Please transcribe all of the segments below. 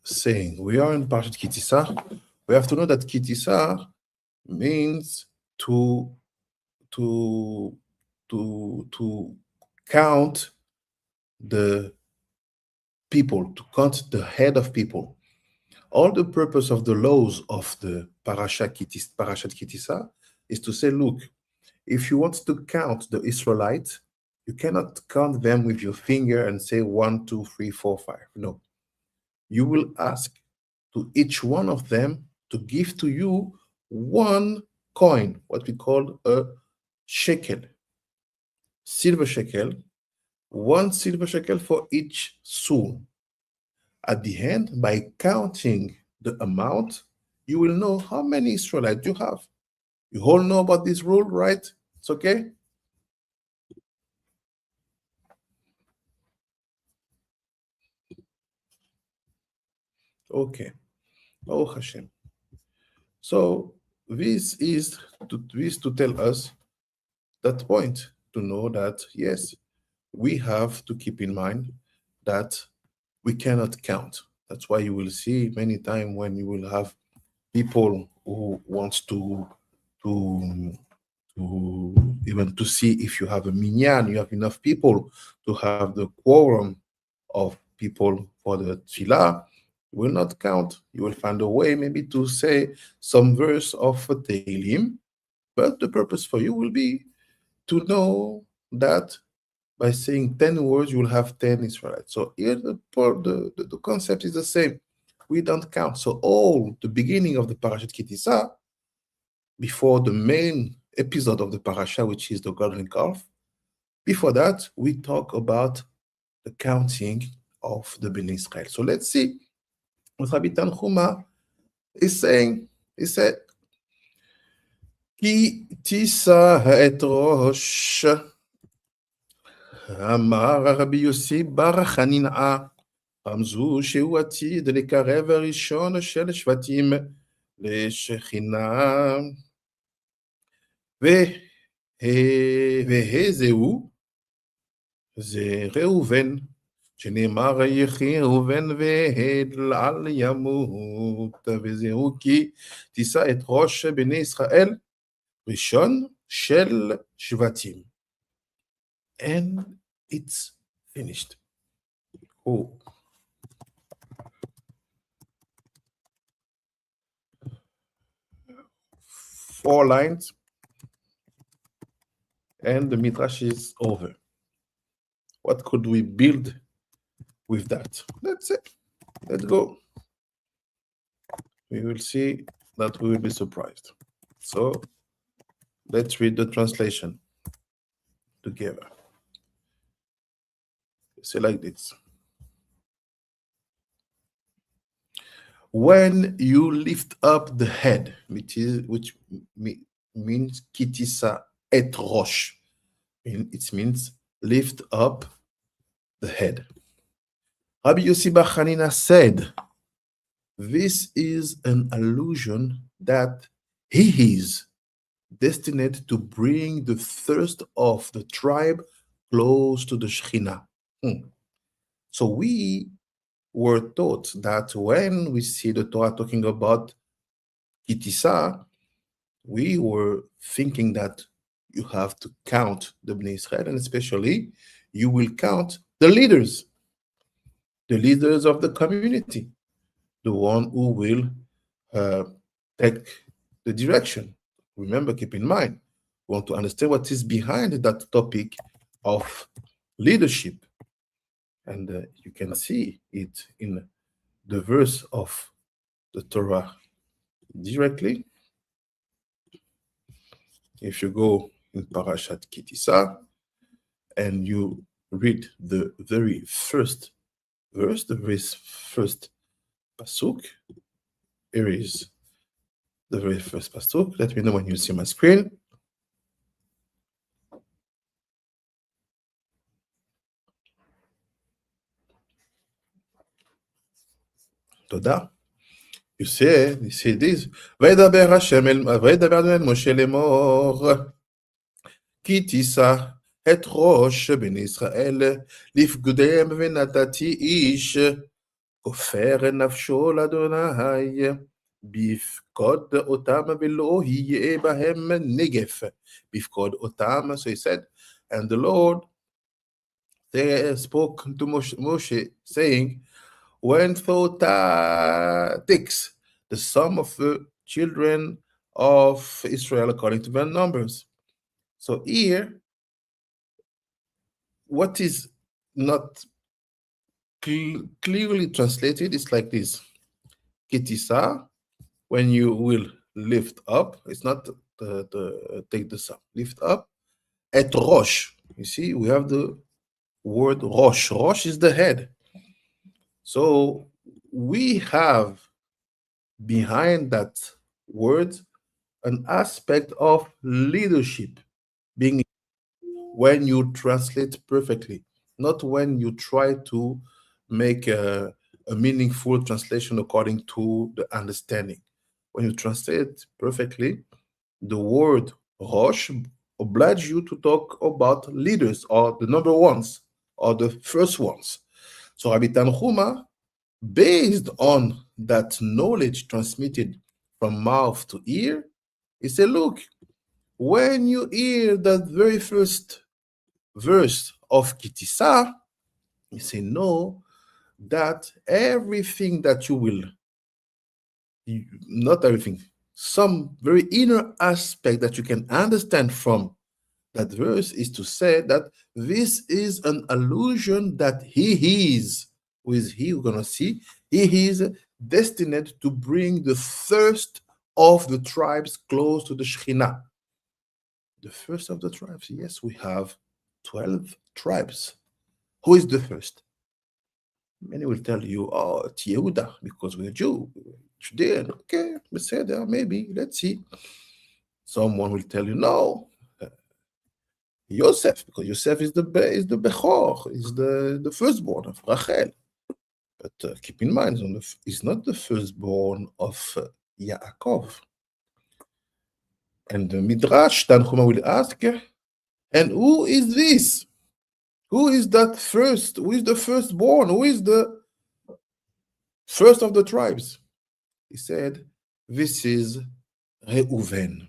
saying. We are in Parashat Ki Tisa. We have to know that Ki Tisa means to count the people, to count the head of people. All the purpose of the laws of the Parashat Ki Tisa is to say, look, if you want to count the Israelites, you cannot count them with your finger and say 1, 2, 3, 4, 5. No. You will ask to each one of them to give to you one coin, what we call a shekel, silver shekel, 1 silver shekel for each soul. At the end, by counting the amount, you will know how many Israelites you have. You all know about this rule, right? It's okay? Okay. Oh Hashem. So this is to tell us that point, to know that, yes, we have to keep in mind that we cannot count. That's why you will see many times when you will have people who wants to even to see if you have a minyan, you have enough people to have the quorum of people for the tefillah. You will not count. You will find a way maybe to say some verse of a Tehillim, but the purpose for you will be to know that by saying 10 words, you will have 10 Israelites. So here the concept is the same. We don't count. So all the beginning of the Parashat Ki Tisa, before the main episode of the parasha, which is the golden calf, before that, we talk about the counting of the Bnei Israel. So let's see what Rabbi Tanchuma is saying. He said, Ki Tisa et Rosh, אמר רבי יוסי בר חנינא, רמזו שהוא עתיד לקרב הראשון של שבטים לשכינה, והזהו זה ראובן, שנאמר יחי ראובן ואל ימות, וזהו כי תישא את ראש בני ישראל ראשון של שבטים. And it's finished. Oh. 4 lines, and the midrash is over. What could we build with that? That's it. Let's go. We will see that we will be surprised. So let's read the translation together. Say like this. When you lift up the head, which means Ki Tisa et Rosh, it means lift up the head. Rabbi Yossi Bar Chanina said, this is an allusion that he is destined to bring the thirst of the tribe close to the Shekhinah. So we were taught that when we see the Torah talking about Ki Tisa, we were thinking that you have to count the Bnei Israel, and especially you will count the leaders of the community, the one who will take the direction. Remember, keep in mind, we want to understand what is behind that topic of leadership. And you can see it in the verse of the Torah directly. If you go in Parashat Ki Tisa and you read the very first verse, the very first pasuk, here is the very first pasuk. Let me know when you see my screen. תודה. You see this. וידבר אדוני אל משה לאמור, כי תישא את ראש בני ישראל לפקודיהם ונתתי איש כופר נפשו לאדוני, בפקוד אותם ולא יהיה בהם נגף. בפקוד אותם, so he said, and the Lord spoke to Moshe, saying, when thou takes the sum of the children of Israel according to their numbers. So here, what is not clearly translated is like this. Kitisa, when you will lift up, it's not take the sum, lift up. Et rosh, you see, we have the word rosh. Rosh is the head. So we have behind that word an aspect of leadership, being when you translate perfectly, not when you try to make a meaningful translation according to the understanding. When you translate perfectly, the word Rosh obliges you to talk about leaders or the number ones or the first ones. So Rabbi Tanhuma, based on that knowledge transmitted from mouth to ear, he said, look, when you hear that very first verse of Kitisa, you say, know that everything that you will, not everything, some very inner aspect that you can understand from that verse is to say that this is an allusion that he is, who is he, we're going to see, he is destined to bring the first of the tribes close to the Shekhinah. The first of the tribes, yes, we have 12 tribes. Who is the first? Many will tell you, oh, it's Yehuda, because we're Judean. Okay, we say there, maybe, let's see. Someone will tell you, no, Yosef, because Yosef is the Bechor, is the firstborn of Rachel. But keep in mind, he's not the firstborn of Yaakov. And the Midrash, Tanhuma will ask, and who is this? Who is that first? Who is the firstborn? Who is the first of the tribes? He said, this is Reuven.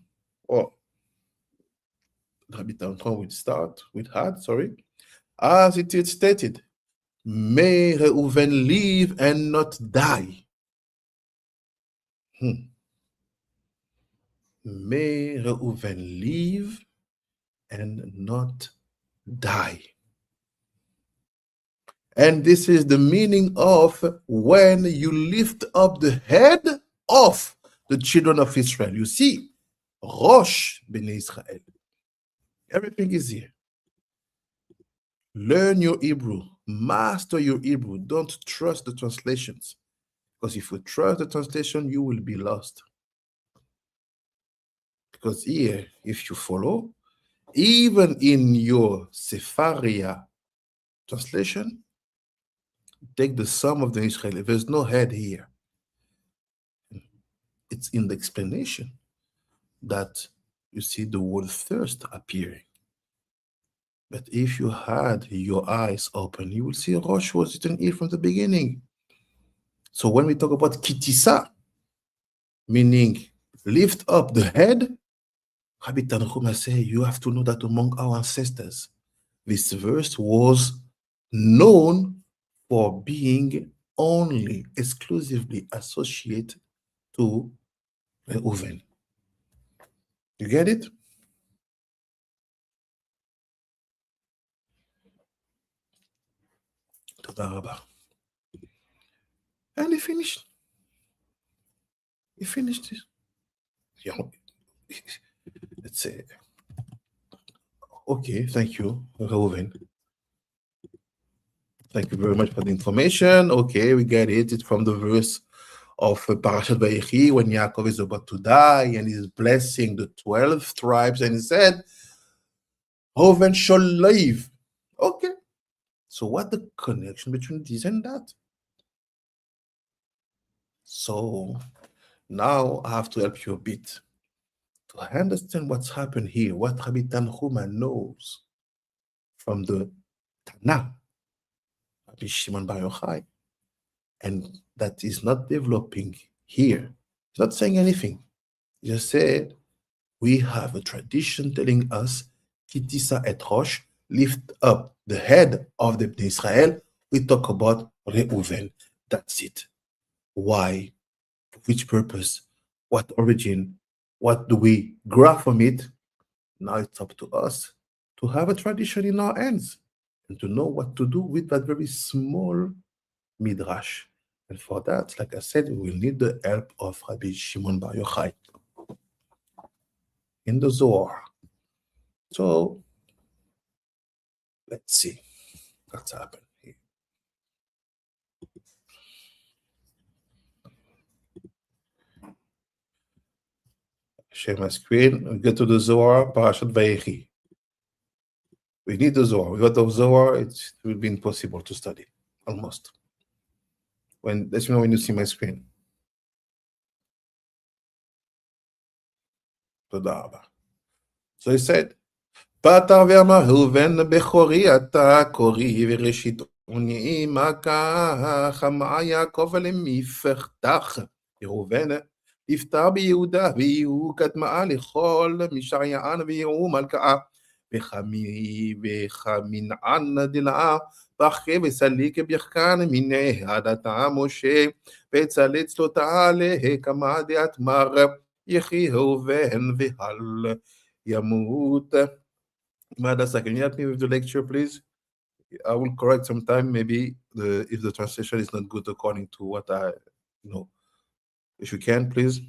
Oh, Rabbi Tanhuma will start with as it is stated, may Reuven live and not die. May Reuven live and not die. And this is the meaning of when you lift up the head of the children of Israel. You see, Rosh Bnei Israel. Everything is here. Learn your Hebrew. Master your Hebrew. Don't trust the translations. Because if you trust the translation, you will be lost. Because here, if you follow, even in your Sepharia translation, take the sum of the Israeli. There's no head here. It's in the explanation that you see the word thirst appearing. But if you had your eyes open, you will see Rosh was written here from the beginning. So when we talk about Kitisa, meaning lift up the head, Rabbi Tanhuma say you have to know that among our ancestors, this verse was known for being only exclusively associated to Reuven. You get it? And he finished. He finished it. Let's say, okay, thank you, Reuven. Thank you very much for the information. Okay, we get it. It's from the verse of Parashat Vayechi when Yaakov is about to die and he's blessing the 12 tribes and he said, Reuven shall live. Okay. So what the connection between this and that? So now I have to help you a bit to understand what's happened here, what Rabbi Tanhuma knows from the Tanakh, Rabbi Shimon Bar Yochai. and that is not developing here. It's not saying anything. It just said, we have a tradition telling us, Tisa et Rosh, lift up the head of the Israel. We talk about Reuven. That's it. Why? For which purpose? What origin? What do we grab from it? Now it's up to us to have a tradition in our hands and to know what to do with that very small midrash. And for that, like I said, we will need the help of Rabbi Shimon Bar Yochai in the Zohar. So let's see what's happened here. Share my screen. We go to the Zohar, Parashat Vayechi. We need the Zohar. Without the Zohar, it will be impossible to study, almost. Let me know when you see my screen. So he said, פתר ואמר ראובן בכורי אתה קורי וראשית עוני עמך אמר יעקב למפתח ראובן יפתר ביהודה ויהיו קדמה לכל משאר יען ויראו מלכאה וכמנען דלעה ואחרי וסליק ברכן מיני הדתה משה וצלץ לו תעלה כמה דעת מר יחי ראובן והל ימות. Madasa, can you help me with the lecture, please? I will correct sometime, maybe if the translation is not good according to what I know. If you can, please.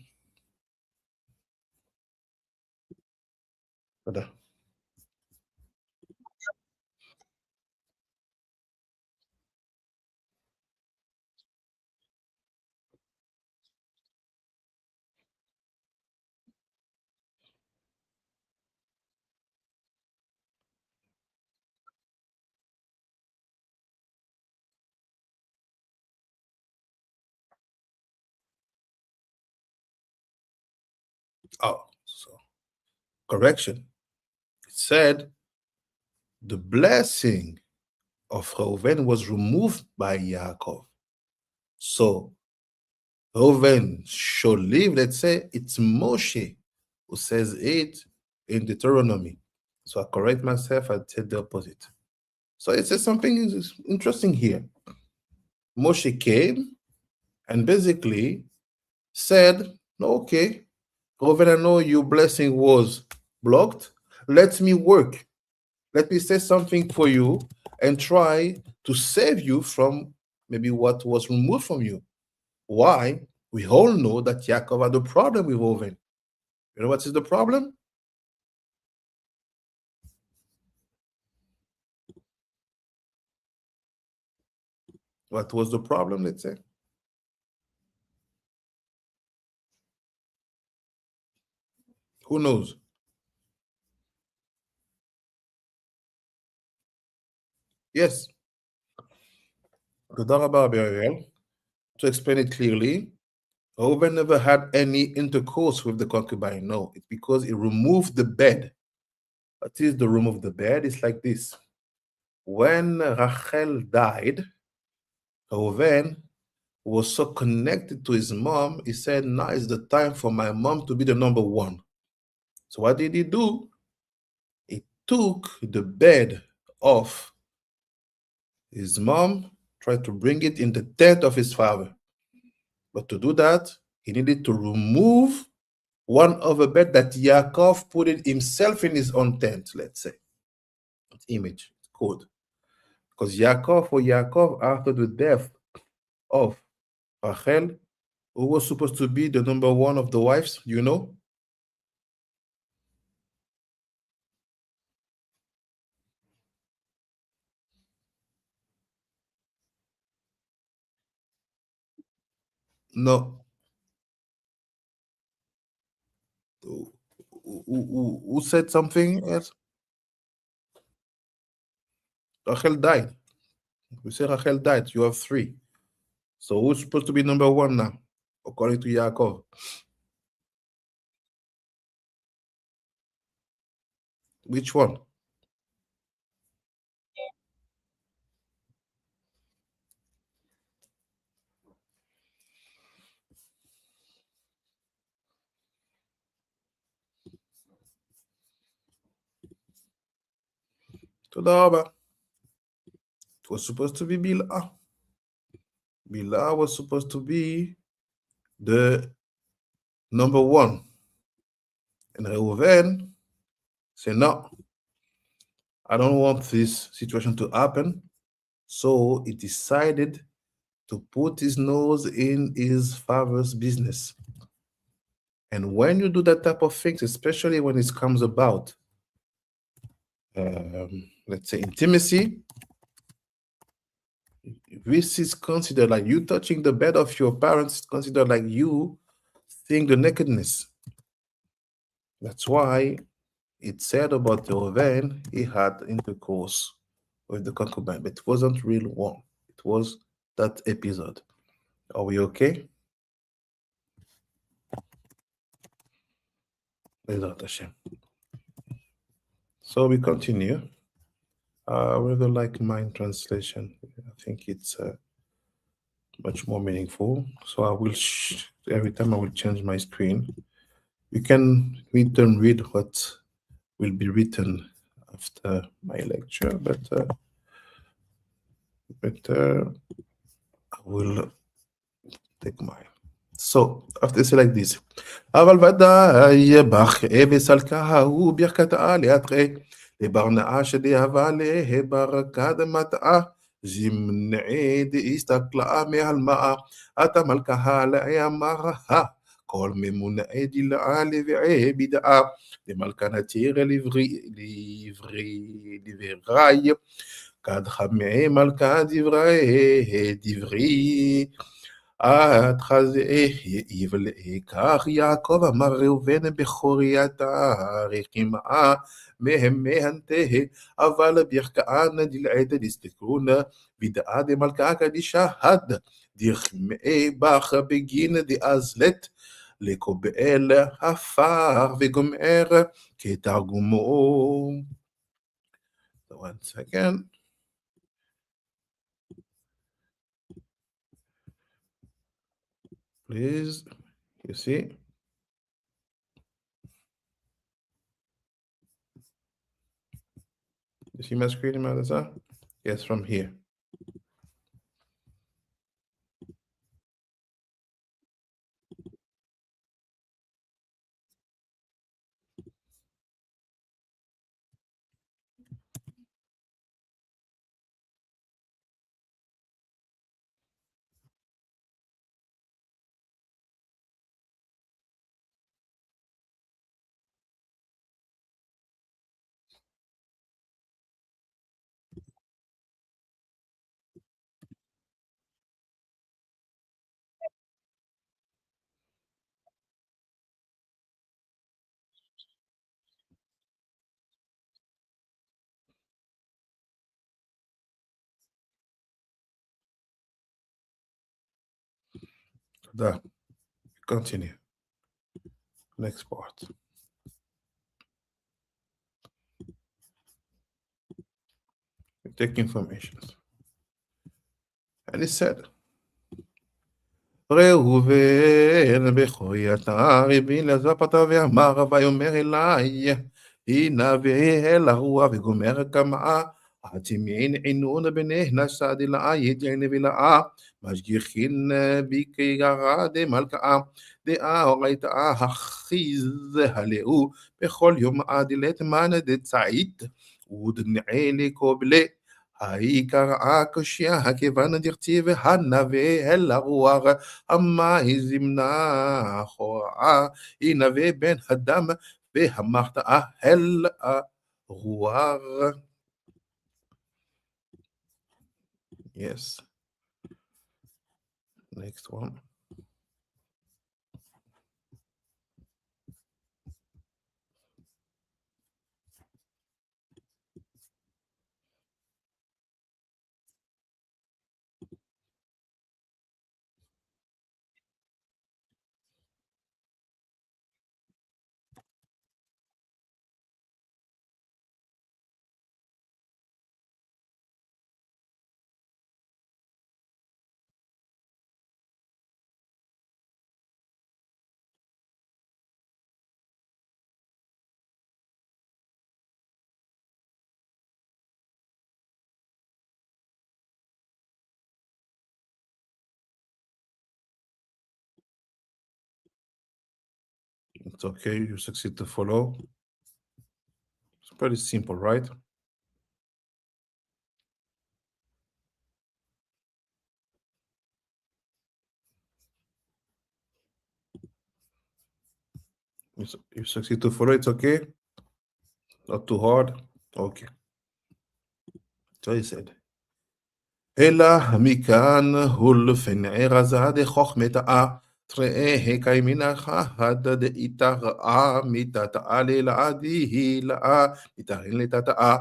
Oh, so correction. It said the blessing of Reuven was removed by Yaakov. So Reuven should live, let's say it's Moshe who says it in Deuteronomy. So I correct myself, I said the opposite. So it says something interesting here. Moshe came and basically said, okay, Reuven, I know your blessing was blocked. Let me work. Let me say something for you and try to save you from maybe what was removed from you. Why? We all know that Yaakov had a problem with Reuven. You know what is the problem? What was the problem, let's say? Who knows? Yes. תודה רבה, Ariel. To explain it clearly, Reuben never had any intercourse with the concubine. No, it's because he removed the bed. What is the room of the bed? It's like this. When Rachel died, Reuben was so connected to his mom, he said, now is the time for my mom to be the number one. So what did he do? He took the bed of his mom, tried to bring it in the tent of his father. But to do that, he needed to remove one of the bed that Yaakov put it himself in his own tent, let's say. It's image, it's code. Because Yaakov, after the death of Rachel, who was supposed to be the number one of the wives, you know? No. Who said something else? Rachel died. We say Rachel died. You have three. So who's supposed to be number one now, according to Yaakov? Which one? תודה רבה. It was supposed to be Bil'ah. Bil'ah was supposed to be the number one. And Reuven said, no, I don't want this situation to happen. So he decided to put his nose in his father's business. And when you do that type of things, especially when it comes about, let's say, intimacy, this is considered like you touching the bed of your parents, is considered like you seeing the nakedness. That's why it said about Reuven, he had intercourse with the concubine, but it wasn't real one. It was that episode. Are we okay? Bezat Hashem. So we continue. I really like mine translation. I think it's much more meaningful. So I will, every time I will change my screen. You can read what will be written after my lecture, but I will take mine. So after say like this, אבל ודאי בחבס על קהו ברכתה לאתרי לברנאה שדאבה להברכת מטעה זמנעי דאסתכלה מהלמאה אתה מלכה לאמרה כל ממונעי דלעה לבעי בדעה למלכה נתיר לברי כד חמי מלכה דברי עד חזה יבלעך יעקב אמר ראובן בכורייתה רחימה מהם מהנתה אבל ברכאן דלעד דסתכרון בדעה דמלכה קדישה הד דרחמי בך בגין דאזלת לקובעל עפר וגומר כתרגומו. Once again, please, you see? You see my screen, Melissa? Yes, from here. That. Continue. Next part. We take information. And it said, ראובן בכורייתה הבין לזפתה ואמר ויאמר אלי הנה ואל הרוח וגומר כמעה עתימין עינון בני נשא דלאה ידעין ולאה משגיחין בקיירה דמלכה דאה אורייתה הכיז הלאו בכל יום עדלת מן דצעית ודנעי לקובלה העיקר הקושיה הכיוון דכתיב הנבא אל הרוח המה זמנה אחורה ינבא בן אדם והמחטאה אל הרוח. Yes. Next one. That's okay. You succeed to follow. It's pretty simple, right? You succeed to follow. It's okay. Not too hard. Okay. So he said. אלא מכאן ולפנעי זד חוכמתה תראה קיימינך הד דאיתראה מתתאה ללעדי לאה מתרין לתתאה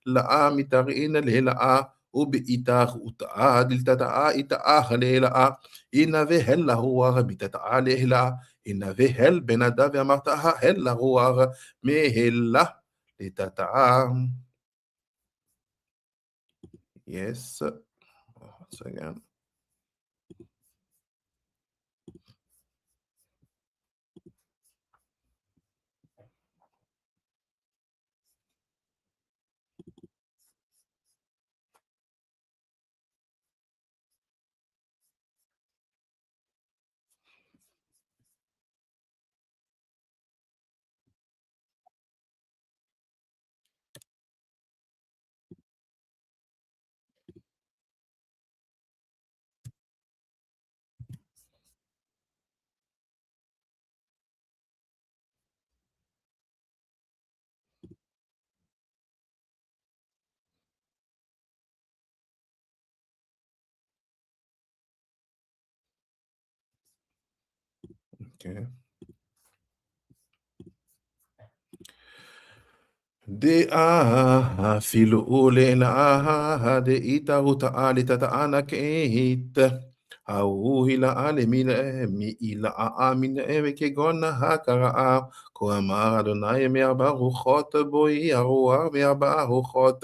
לאה מתרין ללאה ובאיתך ותאה דלתתאה איתאה ללאה הנה והלה רוח מתתאה ללאה הנה והל בן אדם ואמרתה הלה רוח מהלה לתתאה. Yes. Once again. Okay. Dea filu ule la de ita uta ali tata ana keit. Au hila ale mile mi ila a min eve ke gona hakara a ko amara donai me abaru khot boi arua me abaru khot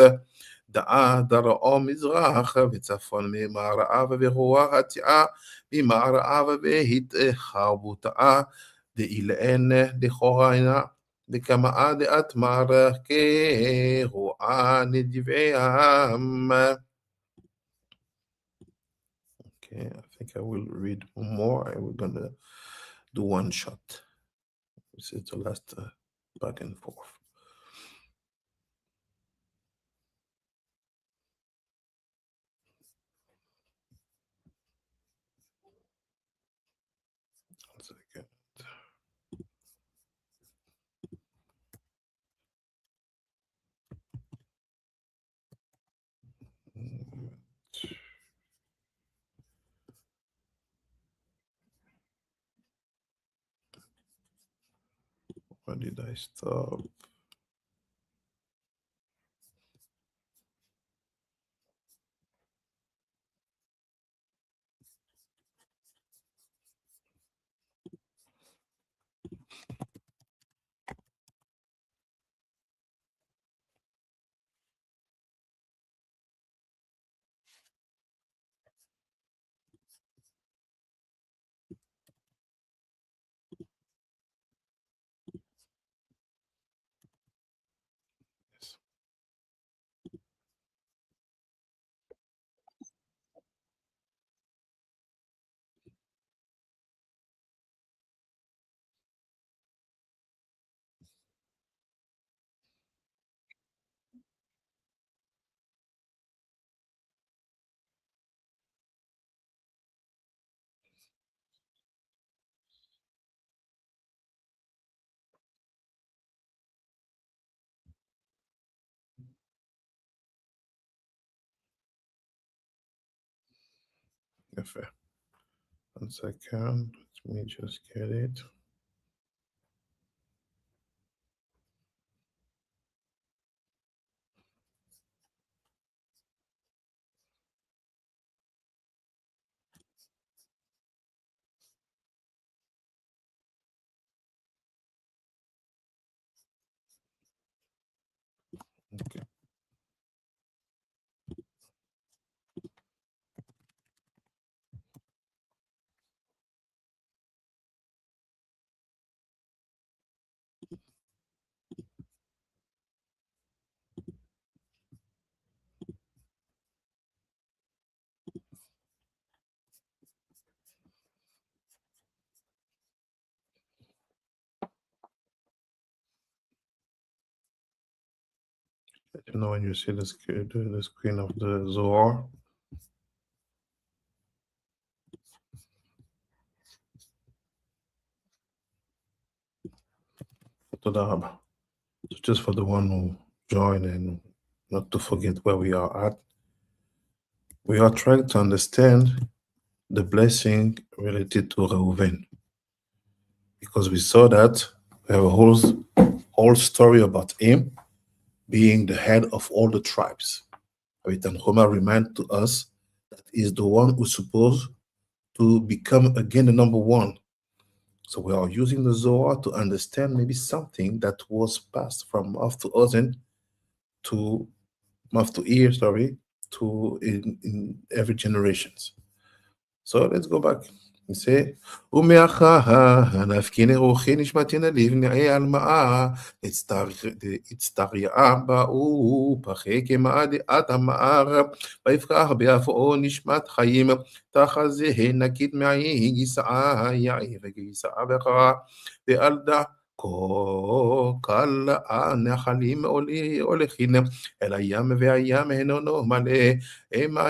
da dara o mizrach וצפון ממערב ורוח התיאה ממערב והית חרבותה דאילן דכוריינה דקמאה דאתמר כרועה נדבעם. Okay, I think I will read more and we're gonna do one shot. This is the last back and forth. One second. Where did I stop? Yes. יפה. One second. Let me just get it. Okay. Let me know when you see the screen of the Zohar. תודה רבה. Just for the one who joined and not to forget where we are at, we are trying to understand the blessing related to Reuven. Because we saw that we have a whole story about him being the head of all the tribes. And Homer reminds to us that he's the one who's supposed to become again the number one. So we are using the Zohar to understand maybe something that was passed from mouth to ozen to mouth to ear, to in every generations. So let's go back. We say, ומאחר נפקין רוחי נשמתינה לבנאי אלמאה, הצטריה באו פחי כמאה דעת המאר, ויפקח באפו נשמת חיים, תחזה נקית מעי גיסאה יעי וגיסאה בחרה, ועלדה כל הנחלים הולכין אל הים והים אינו מלא, המה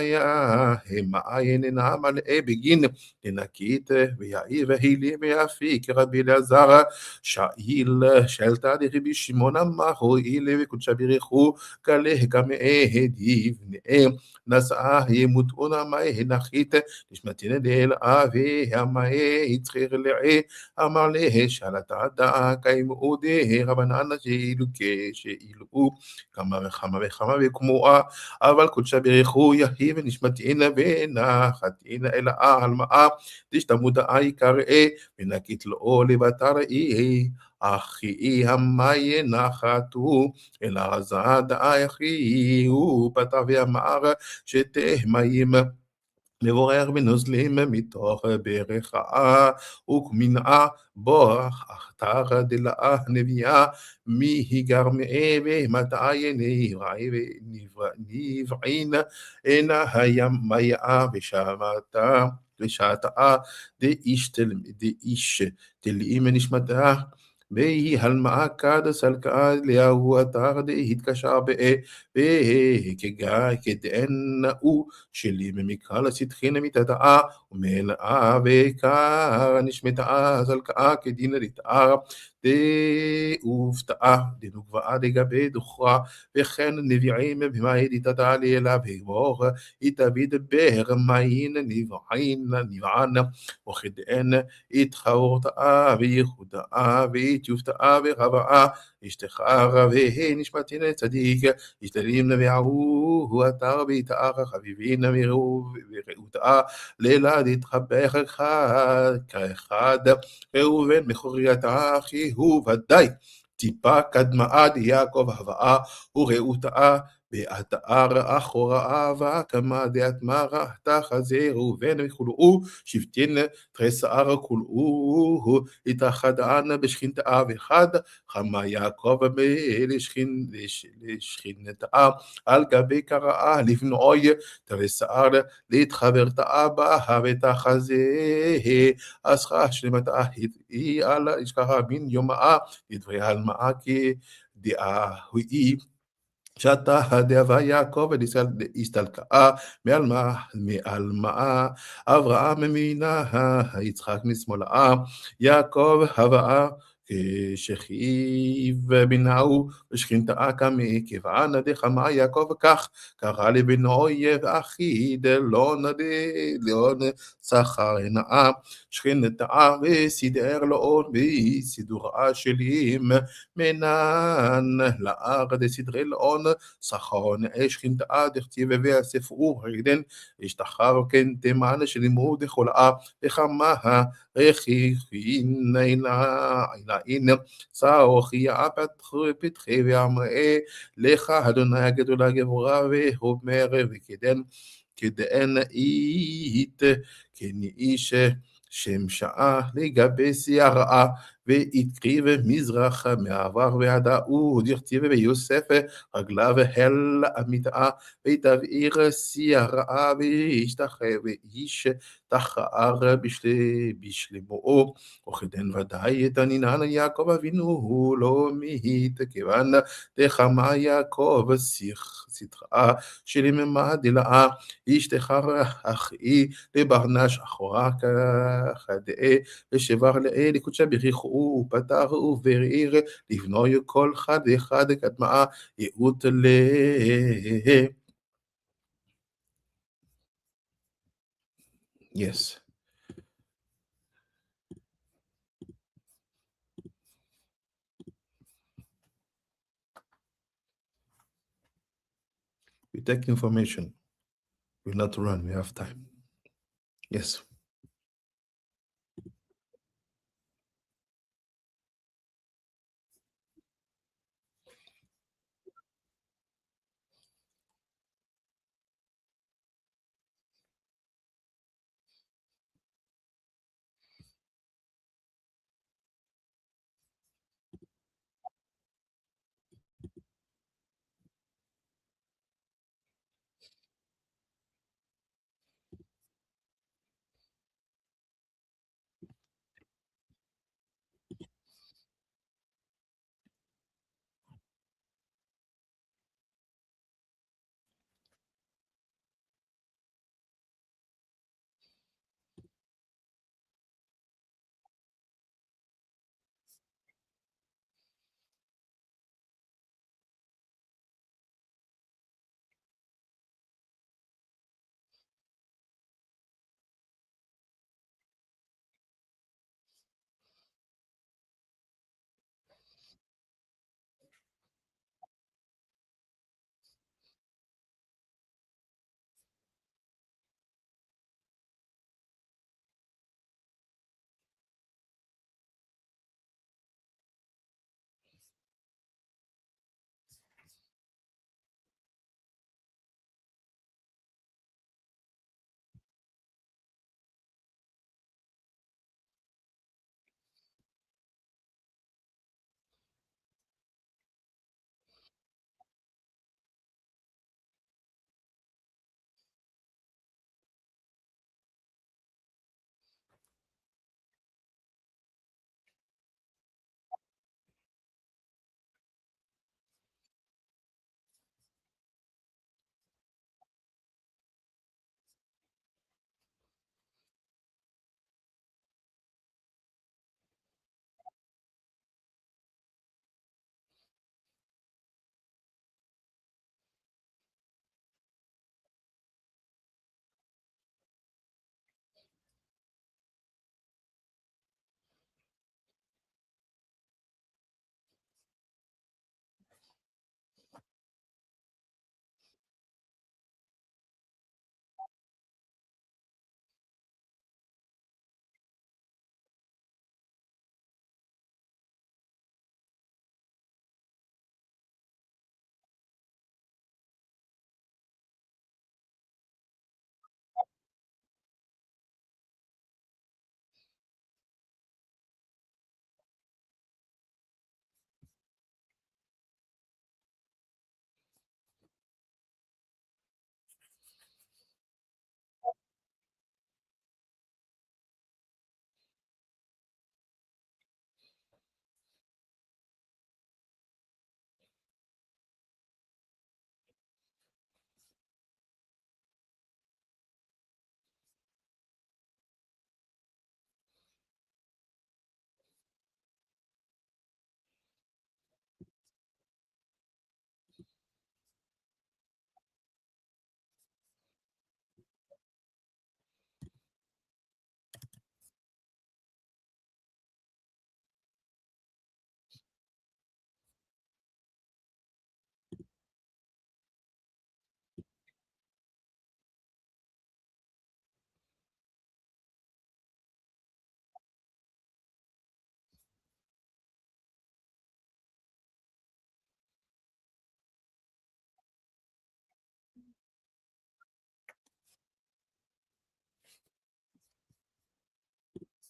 איננה מלא בגין לנקית ויעי והילי ויפיק רבי אלעזר שאיל שלטה דרבי שמעון אמרו אילי וקודשה ברכו כלה כמאה דיבנאה נשאה ימותון המאי נחית נשמתין דאל אבי המאי יצחיר לעי אמר לה שלטה דא קיימו דה רבנן שאילו כשאילו כמה וכמה וכמה וכמוה אבל קודשה ברכו יהי ונשמתינה ונחתינה אל העלמאה דשתמודה יקראה ונקית לו לבתר אי אחי המאי נחתו אל עזה דאחי הוא פתח ואמר שתה מים לבורר ונוזלים מתוך בריכה וכמנעה בוח אחתר דלאה נביאה מהיגר מאבה מתי נברעין אינה הימיה ושעתה דאיש תלאים נשמתה והיא הלמאה כד סלקה ליהו אתר דהתקשר כדאנאו שלי ממקרא לסתחין מתתאה ומלאה ועיקר נשמתה סלקה כדין לתאר דהופתעה דנוגבעה דגבי דוכרה וכן נביעים במאי דתתה לילה ואמור יתביד ברמאין נבען וכדאן התחרותאה וייחודאה ויתיופתאה ורבעה אשתחר והי נשמתין צדיק ישתלים נביעהו אתר ויתאר חביבין וראותאה לילה דתחבך כאחד ראובן מחורייתה אחי הוא ודאי טיפה קדמאה דיעקב הבאה וראותאה באתר אחורה וכמה דאתמרה תחזה ראובן וכולאו שבטין תריסר כולאו התאחדן בשכינתה וחד חמה יעקב לשכינתה על גבי קראה לבנוי תריסר להתחברתה בה ותחזה אסחה שלמתה היא על ישכחה בין יומאה לדברי הלמאה כדאה שאתה הדאבה יעקב הסתלקה מעלמאה אברהם מינה יצחק משמאלה יעקב הבאה כשכיב בנהו ושכינתה כמי כיוון דחמה יעקב כך קרא לבנוי ואחי דלון שכר הנאה שכינתה וסידר לו וסידורה שלים מנן לאר דסדרי לאון שכרון שכינתה דכתיב והספרו הרדן השתחר כן תימן שלימוד דכולאה וכמה רכיכין עינין צאוכיה פתחי ואמרה לך אדוני הגדולה גבורה ואומר וכדאן אית כנאיש שם שעה לגבי שערה והקריב מזרח מעבר ועדה, דכתיב ביוסף רגליו אל המיטה, ותבעיר שערה ואיש תחר בשלמואו, וכדן ודאי תנינן יעקב אבינו הוא לא מהית, כיוון דחמה יעקב סטרה שלממה דלאה, אשתחר אחי לברנש אחורה כדאה, ושבר לאל לקודשה בריחו ופתר וברעיר, לבנוי כל חד אחד קדמה יאות ל... Yes. We take information. We not run. We have time. Yes.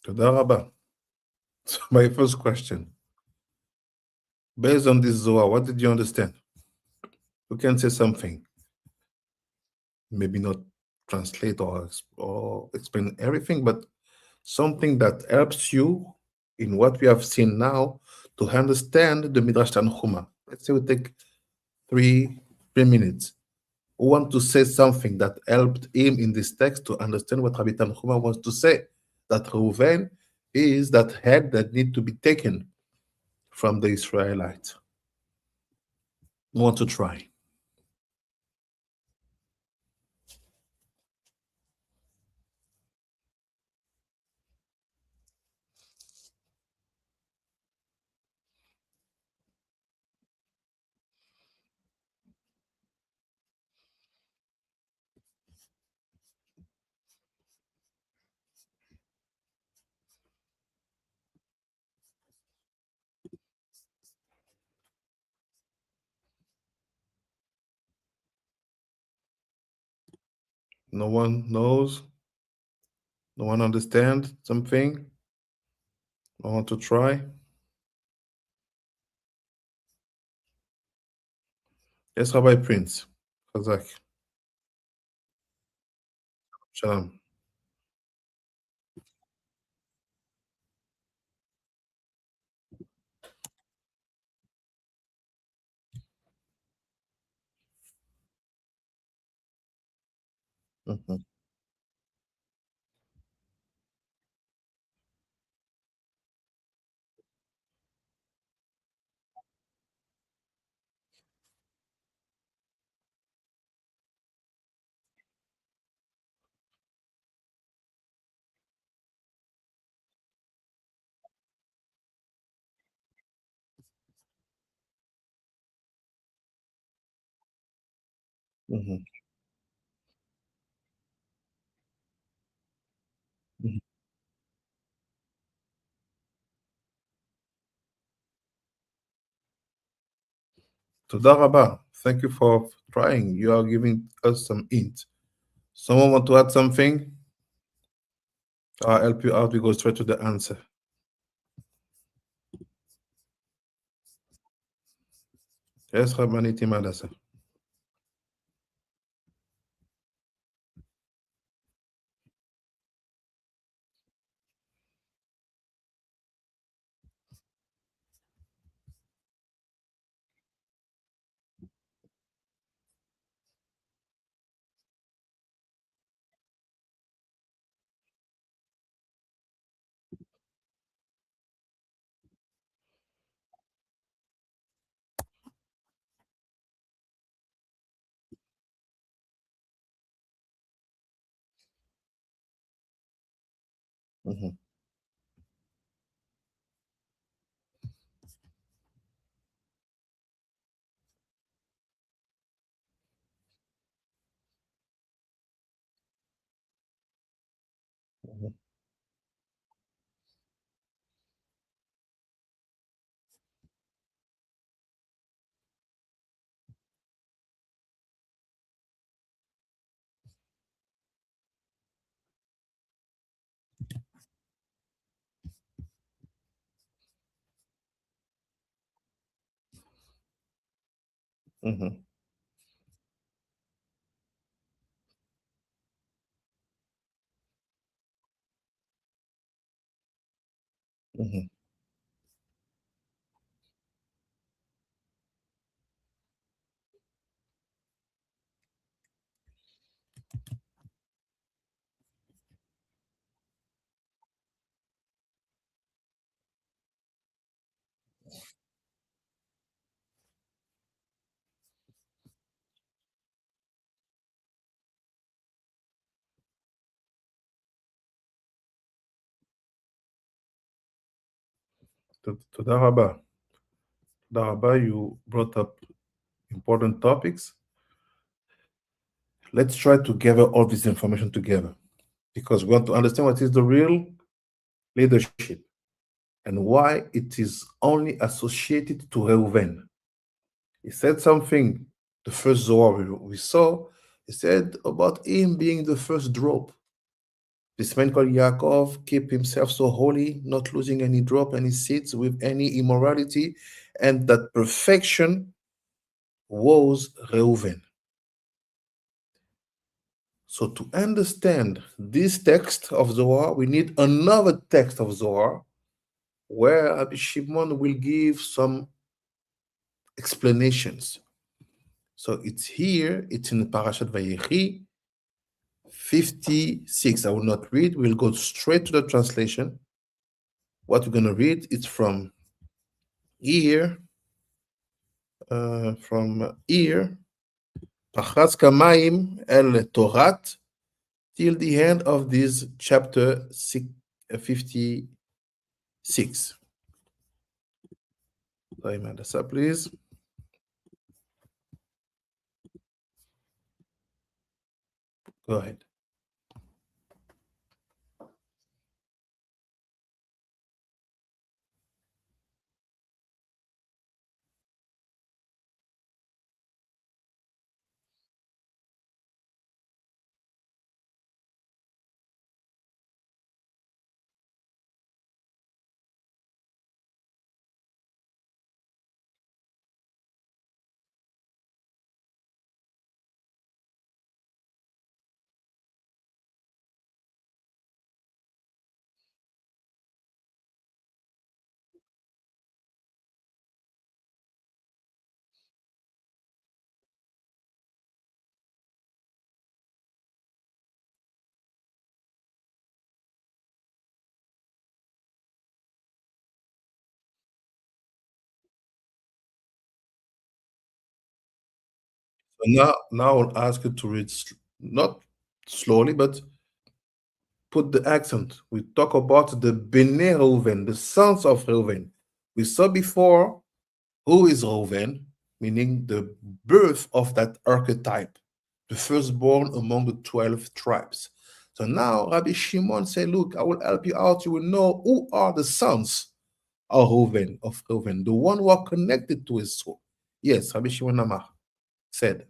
תודה רבה. So my first question, based on this Zohar, what did you understand? You can say something, maybe not translate or explain everything, but something that helps you in what we have seen now to understand the Midrash Tanhuma. Let's say we take three 3 minutes. Who want to say something that helped him in this text to understand what Rabbi Tanhuma wants to say? That Reuven is that head that need to be taken from the Israelites. Who want to try? No one knows? No one understand something? No one to try? Yes, Rabbi Prince. Chazak. Shalom. Mhm, mhm, mhm. Toda Rabba. Thank you for trying. You are giving us some hint. Someone want to add something? I'll help you out. We go straight to the answer. Yes, Rabbi Timadasa. Mhm, mhm, mhm, mhm, Toda Rabba. Toda Rabba, you brought up important topics. Let's try to gather all this information together because we want to understand what is the real leadership and why it is only associated to Reuven. He said something, the first Zohar we saw, he said about him being the first drop. This man called Yaakov keep himself so holy, not losing any drop, any seeds with any immorality, and that perfection was Reuven. So to understand this text of Zohar, we need another text of Zohar where Rabbi Shimon will give some explanations. So it's here, it's in Parashat Vayechi 56. I will not read, we'll go straight to the translation. What we're going to read is from here, Pachas Kamayim El Torat, till the end of this chapter 56. Sorry, man, that's up, please. Go ahead. So now I'll ask you to read not slowly, but put the accent. We talk about the Bnei Reuven, the sons of Reuven. We saw before who is Reuven, meaning the birth of that archetype, the firstborn among the 12 tribes. So now Rabbi Shimon said, look, I will help you out. You will know who are the sons of Reuven, the one who are connected to his soul. Yes, Rabbi Shimon Amar said.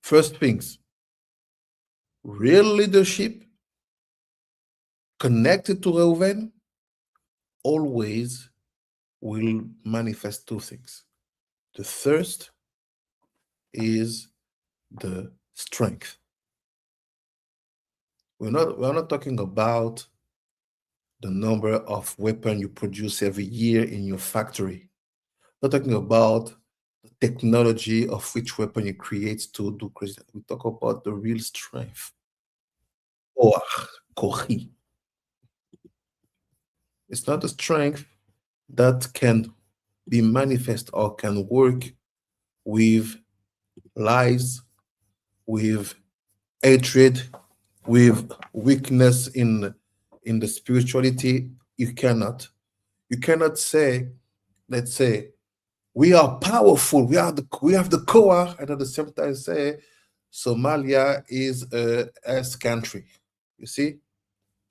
First things, real leadership connected to Reuven always will manifest two things. The first is the strength. We're not talking about the number of weapons you produce every year in your factory. We're not talking about the technology of which weapon you create to do crazy. We talk about the real strength. Koach, kochi. It's not a strength that can be manifest or can work with lies, with hatred, with weakness in the spirituality. You cannot say, let's say, we are powerful, we have the core, and at the same time say Somalia is a S country. You see,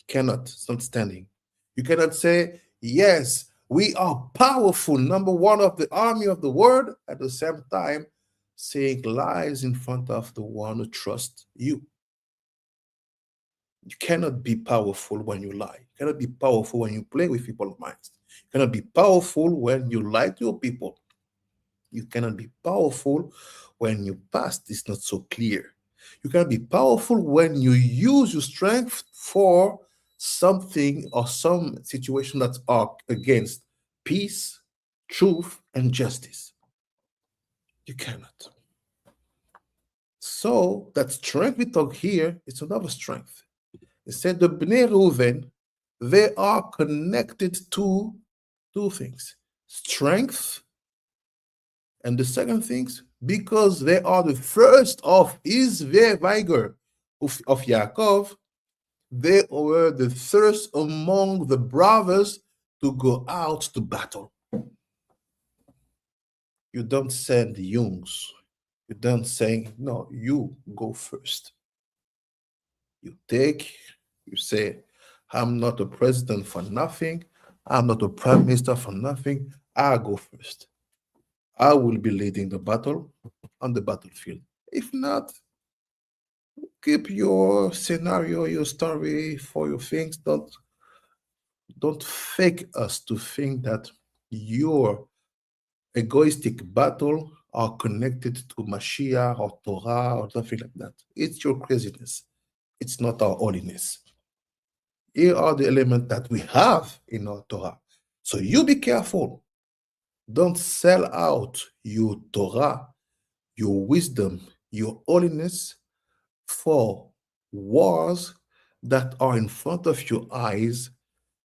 cannot. It's not standing. You cannot say, yes, we are powerful, number one of the army of the world, at the same time saying lies in front of the one who trusts you. You cannot be powerful when you lie. You cannot be powerful when you play with people's minds. You cannot be powerful when you lie to your people. You cannot be powerful when your past is not so clear. You cannot be powerful when you use your strength for something or some situation that are against peace, truth, and justice. You cannot. So that strength we talk here is another strength. It said the Bnei Reuven, they are connected to two things: strength, and the second things, because they are the first of his Veiger of Yaakov, They were the first among the brothers to go out to battle. You don't send youngs. You don't say, no, you go first. You take, you say, I'm not a president for nothing. I'm not a prime minister for nothing. I go first. I will be leading the battle on the battlefield. If not, keep your scenario, your story for your things. Don't fake us to think that your egoistic battle are connected to Mashiach or Torah or something like that. It's your craziness. It's not our holiness. Here are the elements that we have in our Torah. So you be careful. Don't sell out your Torah, your wisdom, your holiness for wars that are in front of your eyes,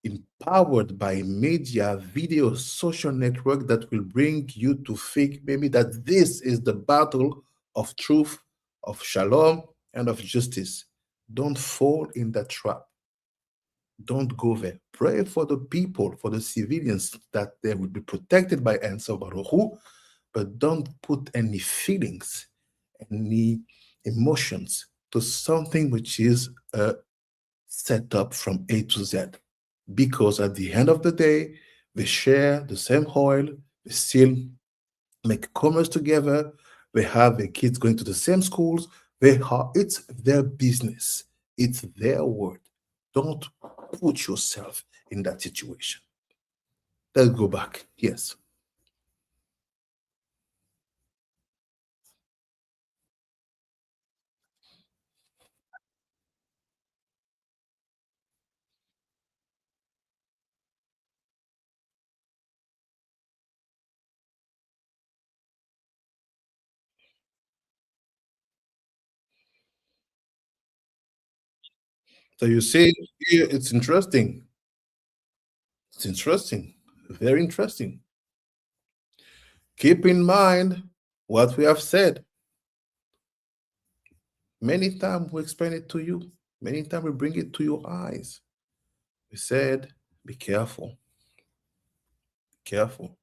empowered by media, video, social network that will bring you to think maybe that this is the battle of truth, of shalom, and of justice. Don't fall in that trap. Don't go there. Pray for the people, for the civilians, that they will be protected by Ansar Baruch Hu, but don't put any feelings, any emotions to something which is a setup from A to Z. Because at the end of the day, they share the same oil, they still make commerce together, they have their kids going to the same schools, it's their business, it's their word. Don't put yourself in that situation. Let's go back. Yes. So you see, here it's interesting. It's interesting. Very interesting. Keep in mind what we have said. Many times we explain it to you. Many times we bring it to your eyes. We said, be careful. Careful.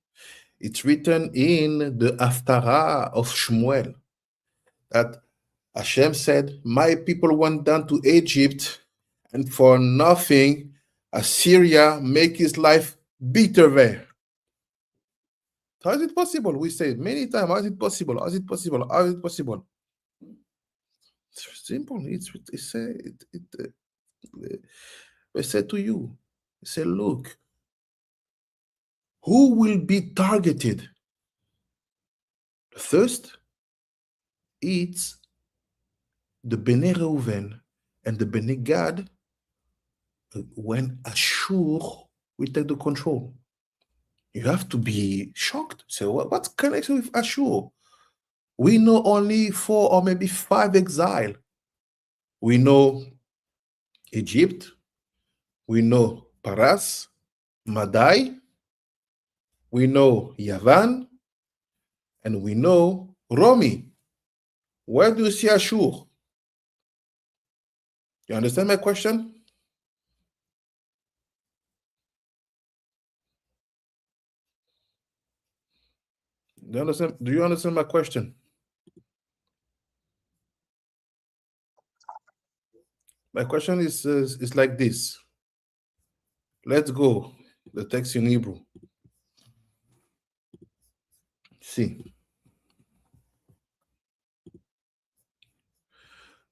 It's written in the Haftarah of Shmuel that Hashem said, my people went down to Egypt, and for nothing, Assyria make his life bitter there. How is it possible? We say many times, how is it possible? How is it possible? How is it possible? It's simple. They said to you, they say, look, who will be targeted? First, it's the Bnei Reuven and the Bnei Gad when Ashur will take the control. You have to be shocked. So what's connection with Ashur? We know only 4 or maybe 5 exile. We know Egypt. We know Paras, Madai. We know Yavan. And we know Romi. Where do you see Ashur? You understand my question? Do you understand my question? My question is like this. Let's go. The text in Hebrew. See.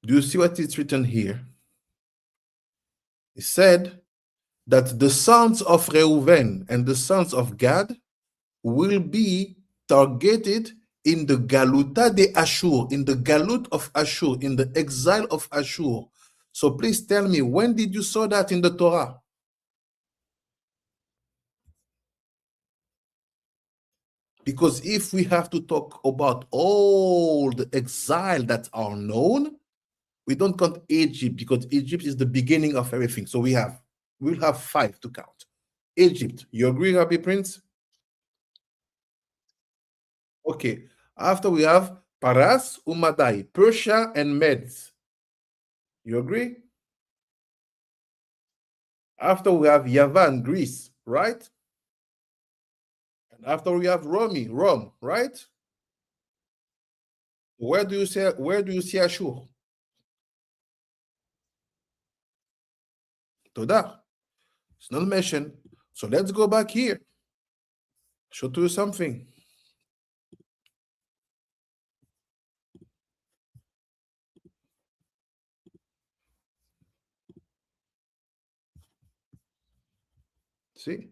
Do you see what is written here? It said that the sons of Reuven and the sons of Gad will be targeted in the Galuta de Ashur, in the Galut of Ashur, in the exile of Ashur. So please tell me, when did you saw that in the Torah? Because if we have to talk about all the exile that are known, we don't count Egypt because Egypt is the beginning of everything. So we'll have 5 to count. Egypt, you agree, Rabbi Prince? Okay. After we have Paras, Umadai, Persia, and Medes. You agree? After we have Yavan, Greece, right? And after we have Rome, right? Where do you see Ashur? Toda. It's not mentioned. So let's go back here. Show to you something. See?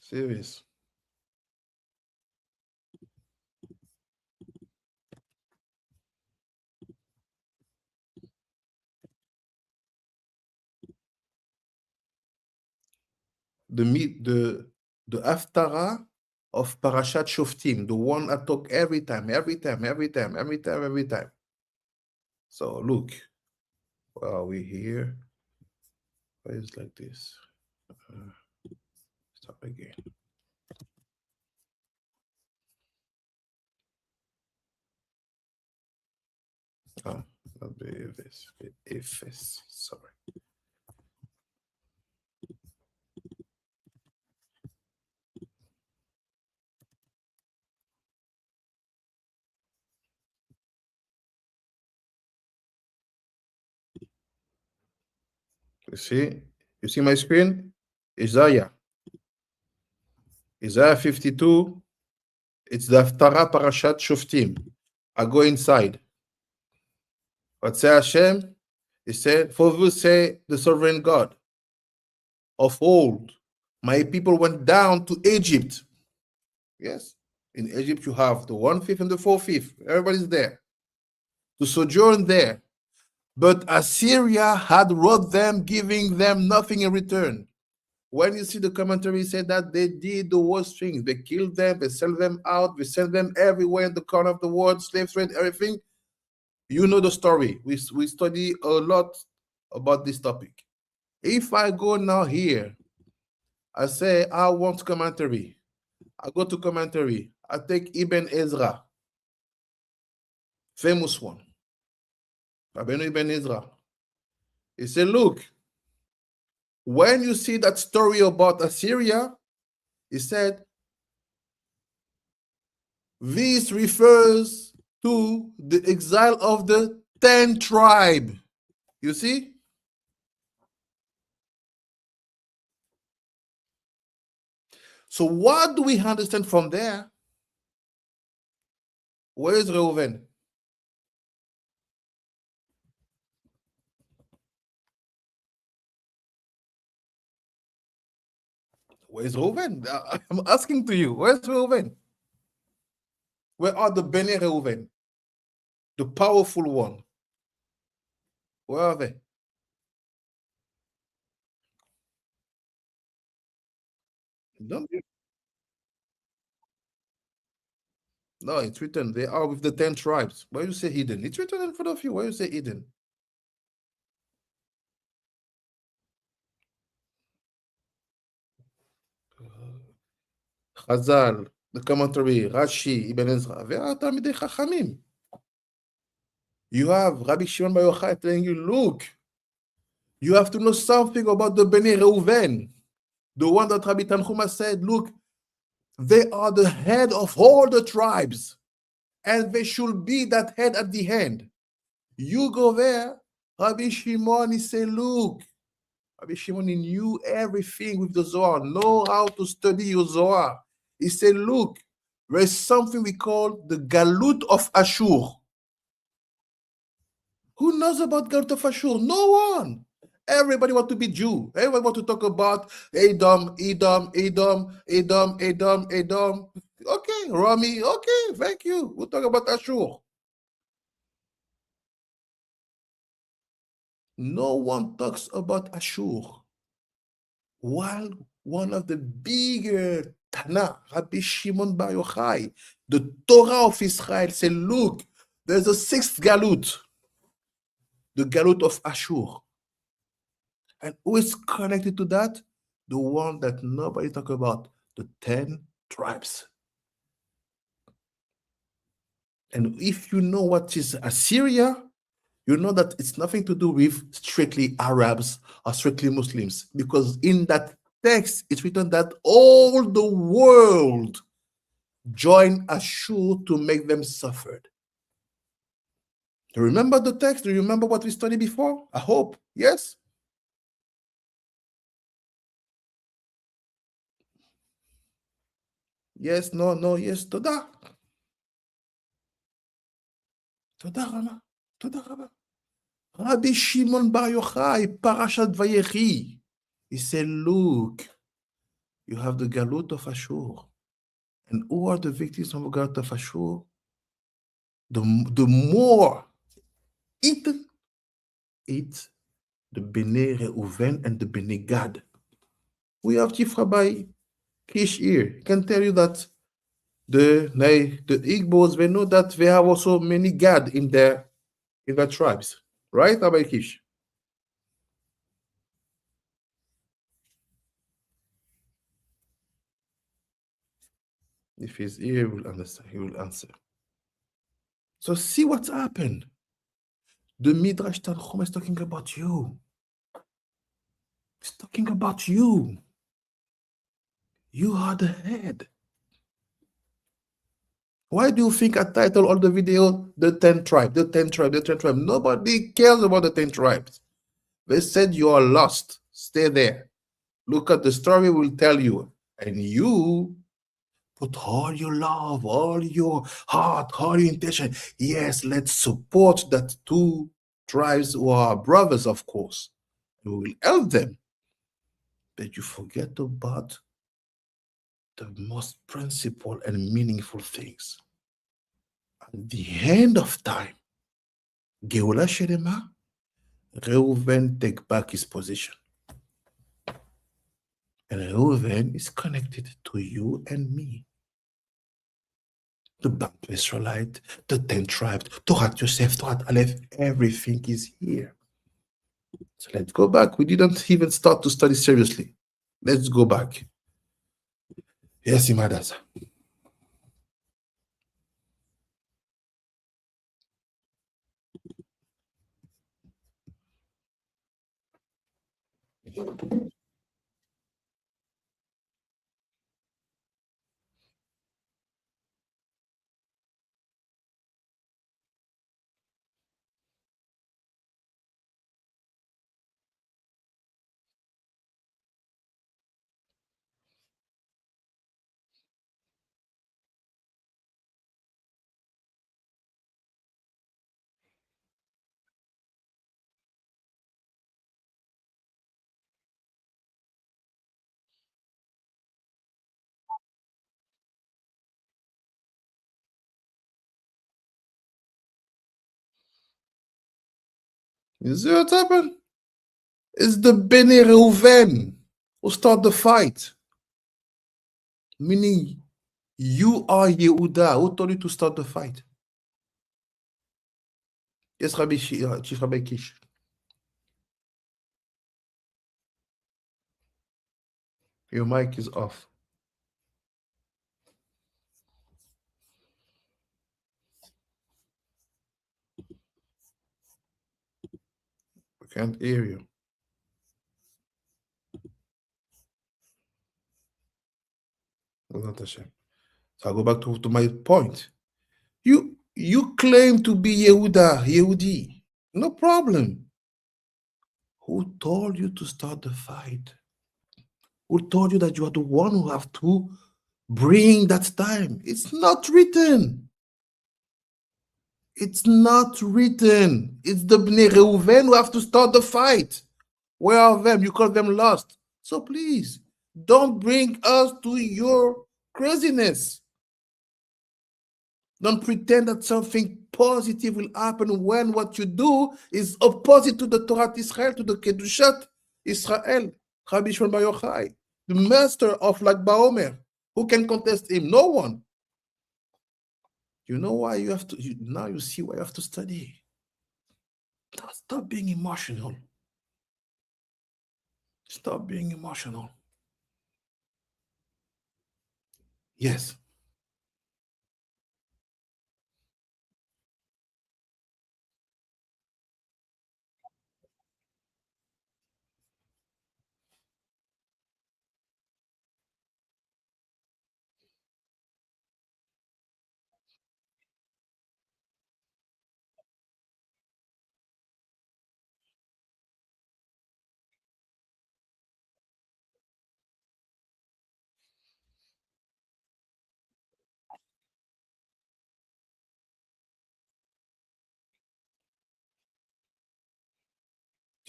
See this. The Haftarah of Parashat Shoftim, the one I talk every time. So look, where are we here? Why is it like this? Stop again. Oh, not Ephes, sorry. You see my screen? Isaiah 52. It's the Haftarah Parashat Shoftim. I go inside. What say Hashem? He said, for you say the sovereign God of old, my people went down to Egypt. Yes. In Egypt, you have the 1/5 and the 4/5. Everybody's there to sojourn there. But Assyria had robbed them, giving them nothing in return. When you see the commentary say that they did the worst things, they killed them, they sell them out, they send them everywhere in the corner of the world, slave trade, everything. You know the story. We study a lot about this topic. If I go now here, I say I want commentary. I go to commentary. I take Ibn Ezra, famous one. Rabbeinu Ibn Ezra. He said, look, when you see that story about Assyria, he said, this refers to the exile of the 10 tribe. You see? So what do we understand from there? Where is Reuven? Where's Reuven? I'm asking to you, where's Reuven? Where are the Bene Reuven? The powerful one. Where are they? Don't you? No, it's written. They are with the 10 tribes. Why you say hidden? It's written in front of you. Why you say hidden? Chazal, the commentary, Rashi, Ibn Ezra. They are Talmidei Chachamim. You have Rabbi Shimon Bar Yochai telling you, look, you have to know something about the Bnei Reuven. The one that Rabbi Tanchuma said, look, they are the head of all the tribes, and they should be that head at the end. You go there, Rabbi Shimon, he said, look, Rabbi Shimon knew everything with the Zohar, know how to study your Zohar. He said, look, there is something we call the Galut of Ashur. Who knows about Galut of Ashur? No one. Everybody want to be Jew. Everybody want to talk about Edom. Okay, Rami, okay, thank you. We'll talk about Ashur. No one talks about Ashur. While one of the bigger Tana, Rabbi Shimon Bar Yochai, the Torah of Israel, said, look, there's a 6th Galut, the Galut of Ashur. And who is connected to that? The one that nobody talk about, the 10 tribes. And if you know what is Assyria, you know that it's nothing to do with strictly Arabs or strictly Muslims, because in that text it's written that all the world join Ashur to make them suffer. Do you remember the text? Do you remember what we studied before? I hope. Yes? Yes, no, no, yes. Toda. Toda Rama. Toda Rama. Rabbi Shimon Bar Yochai, Parashat Vayechi. He said, look, you have the Galut of Ashur. And who are the victims of the Galut of Ashur? The more it the Bnei Reuven and the Bnei Gad. We have Chief Rabbi Kish here. Can tell you that the Igbos, they know that they have also many Gad in their tribes. Right, Rabbi Kish? If he's here, he will understand. He will answer. So see what's happened. The Midrash Tanchum is talking about you. It's talking about you. You are the head. Why do you think I title all the video the 10 tribe, the 10 tribe, the 10 tribe? Nobody cares about the 10 tribes. They said you are lost. Stay there. Look at the story, will tell you. And you put all your love, all your heart, all your intention. Yes, let's support that two tribes who are brothers, of course. We will help them. But you forget about the most principal and meaningful things. At the end of time, Geula Shelema, Reuven take back his position. And Reuven is connected to you and me. The Bantu Israelite, the 10 tribes, Torah Yosef, Torah Aleph, everything is here. So let's go back. We didn't even start to study seriously. Let's go back. Yes, Imadaza. You see what happened? It's the Bnei Reuven who start the fight. Meaning, you are Yehuda. Who told you to start the fight? Yes, Chief Rabbi Kish. Your mic is off. I can't hear you. So I go back to my point. You claim to be Yehuda, Yehudi. No problem. Who told you to start the fight? Who told you that you are the one who have to bring that time? It's not written. It's not written. It's the Bnei Reuven who have to start the fight. Where are them? You call them lost. So please, don't bring us to your craziness. Don't pretend that something positive will happen when what you do is opposite to the Torah Israel, to the Kedushat Israel. Rabbi Shimon Bar Yochai, the master of Lag BaOmer. Who can contest him? No one. You know why you have to, now you see why you have to study. Stop being emotional. Stop being emotional. Yes.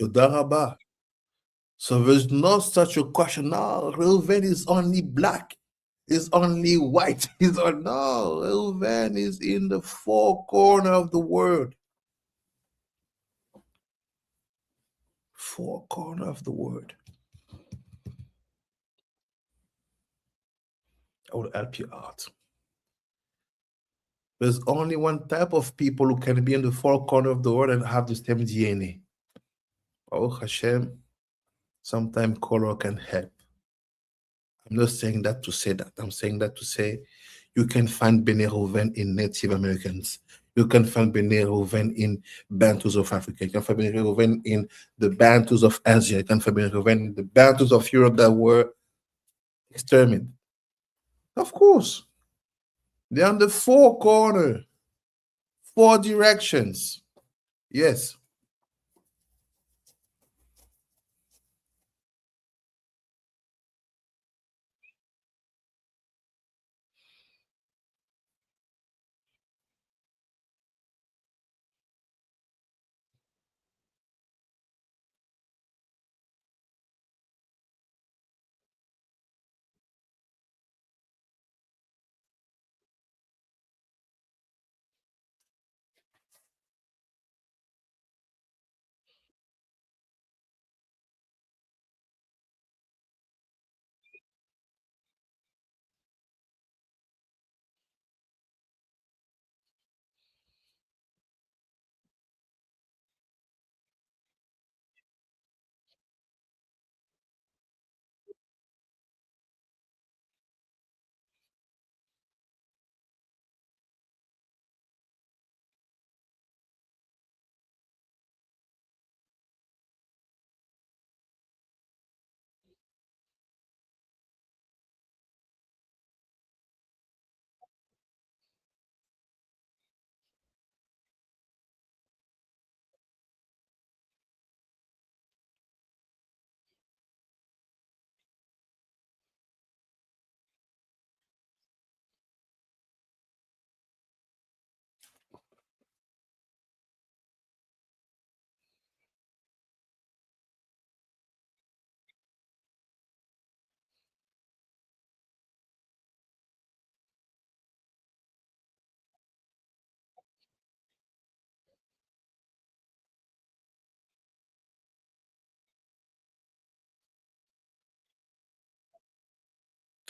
תודה רבה. So there's no such a question. No, Reuven is only black. Is only white. Is on no. Reuven is in the four corner of the world. Four corner of the world. I will help you out. There's only one type of people who can be in the four corner of the world and have the same DNA. Oh Hashem, sometimes color can help. I'm not saying that to say that. I'm saying that to say you can find Bene Reuven in Native Americans. You can find Bene Reuven in Bantus of Africa. You can find Bene Reuven in the Bantus of Asia. You can find Bene Reuven in the Bantus of Europe that were exterminated. Of course. They're on the four corner, four directions. Yes.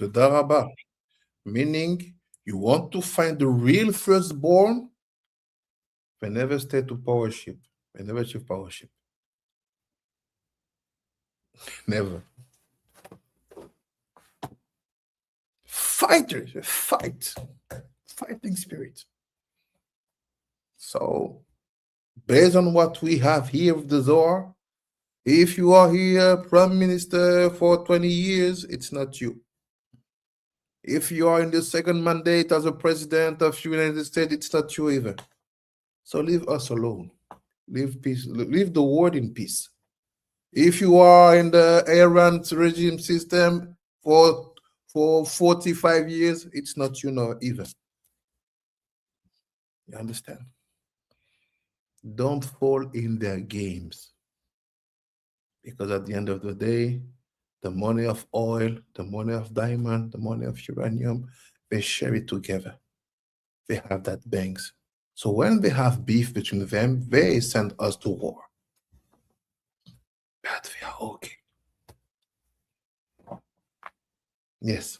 תודה רבה. Meaning, you want to find the real firstborn, they never stay to powership. They never achieve powership. Never. Fighters, fight. Fighting spirit. So, based on what we have here with the Zohar, if you are here prime minister for 20 years, it's not you. If you are in the second mandate as a president of the United States, it's not you either. So leave us alone. Leave peace. Leave the world in peace. If you are in the Iran regime system for 45 years, it's not you nor either. You understand? Don't fall in their games. Because at the end of the day, the money of oil, the money of diamond, the money of uranium, they share it together. They have that banks. So when they have beef between them, they send us to war. But we are okay. Yes.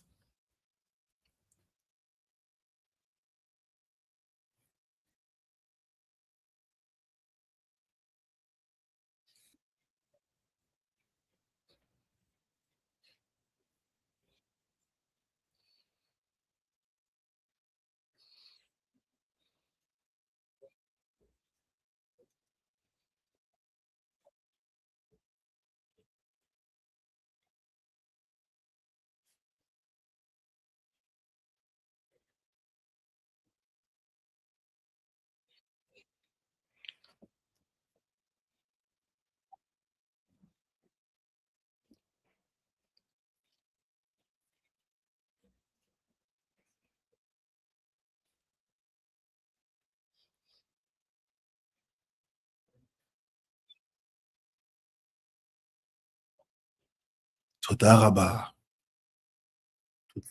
Todaraba,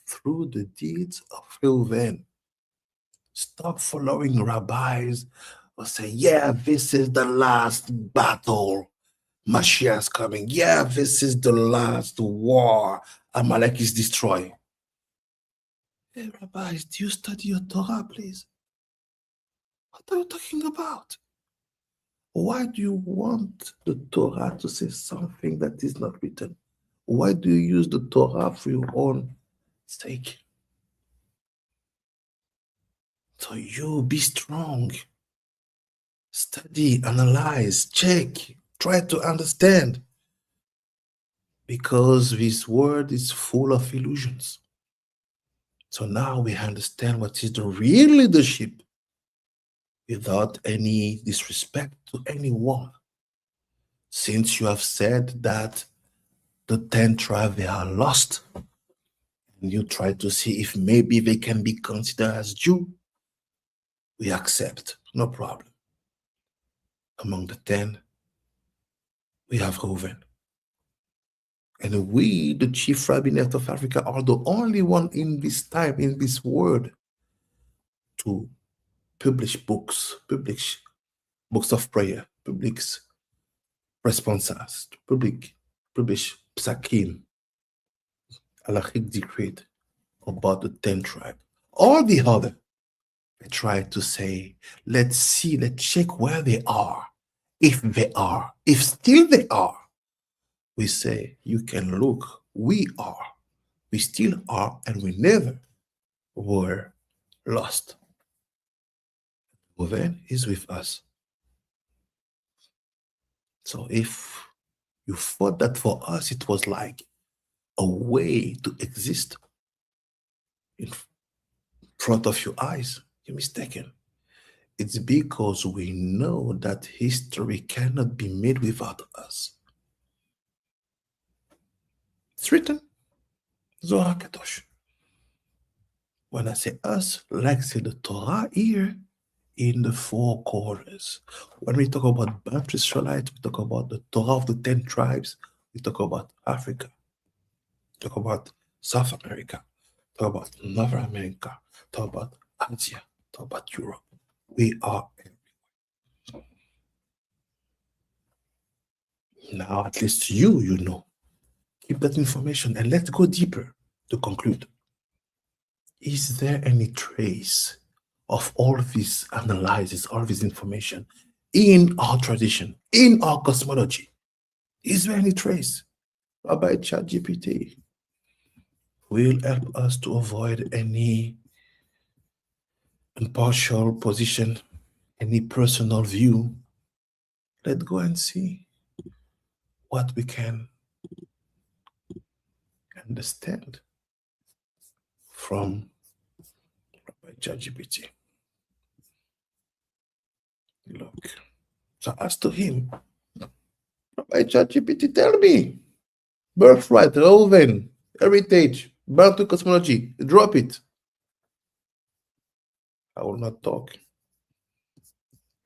through the deeds of Reuven. Stop following rabbis who say, yeah, this is the last battle. Mashiach's coming. Yeah, this is the last war. Amalek is destroyed. Hey, rabbis, do you study your Torah, please? What are you talking about? Why do you want the Torah to say something that is not written? Why do you use the Torah for your own sake? So you be strong. Study, analyze, check, try to understand. Because this word is full of illusions. So now we understand what is the real leadership without any disrespect to anyone. Since you have said that the 10 tribes, they are lost, and you try to see if maybe they can be considered as Jew, we accept, no problem. Among the 10, we have Reuven. And we, the chief rabbinate of Africa, are the only one in this time, in this world, to publish books of prayer, publish responses, publish psakim, halachic decree about the 10 tribes. All the other, they try to say, let's see, let's check where they are. If they are, if still they are, we say, you can look, we are, we still are, and we never were lost. Reuven is with us. So if you thought that for us it was like a way to exist in front of your eyes, you're mistaken. It's because we know that history cannot be made without us. It's written, Zohar Kadosh. When I say us, like say the Torah here in the four corners. When we talk about Bant Israelites, we talk about the Torah of the 10 tribes, we talk about Africa, talk about South America, talk about North America, talk about Asia, talk about Europe. We are now, at least you know. Keep that information and let's go deeper to conclude. Is there any trace of all these analysis, all this information in our tradition, in our cosmology? Is there any trace? Rabbi ChatGPT will help us to avoid any impartial position, any personal view. Let's go and see what we can understand from Rabbi ChatGPT. Look. So I asked to him, Rabbi ChatGPT, tell me, birthright, Reuven, heritage, birth to cosmology, drop it. I will not talk.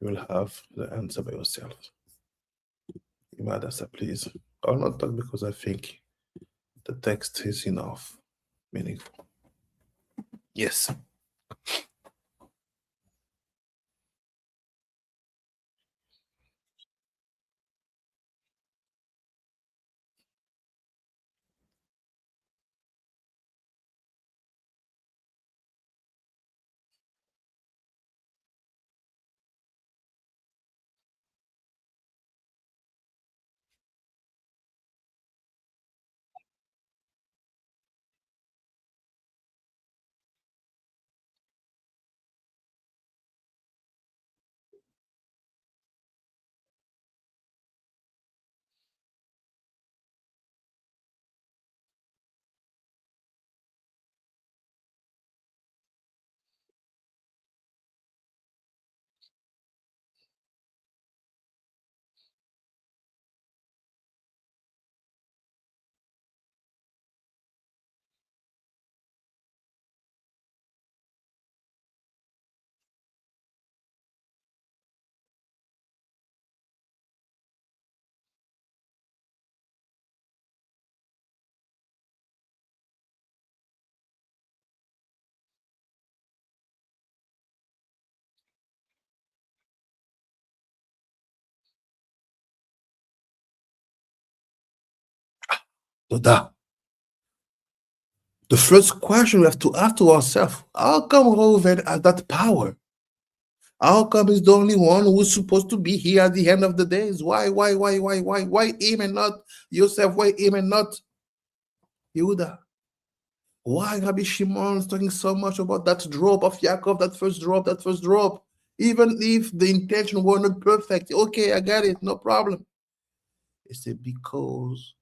You will have the answer by yourself. Imadasa, please. I will not talk because I think the text is enough meaningful. Yes. Toda. The first question we have to ask to ourselves, how come Reuven has that power? How come he's the only one who's supposed to be here at the end of the days? Why him and not Yosef? Why him and not Yehuda? Why Rabbi Shimon is talking so much about that drop of Yaakov, that first drop? Even if the intention were not perfect, okay, I got it, no problem. He said, because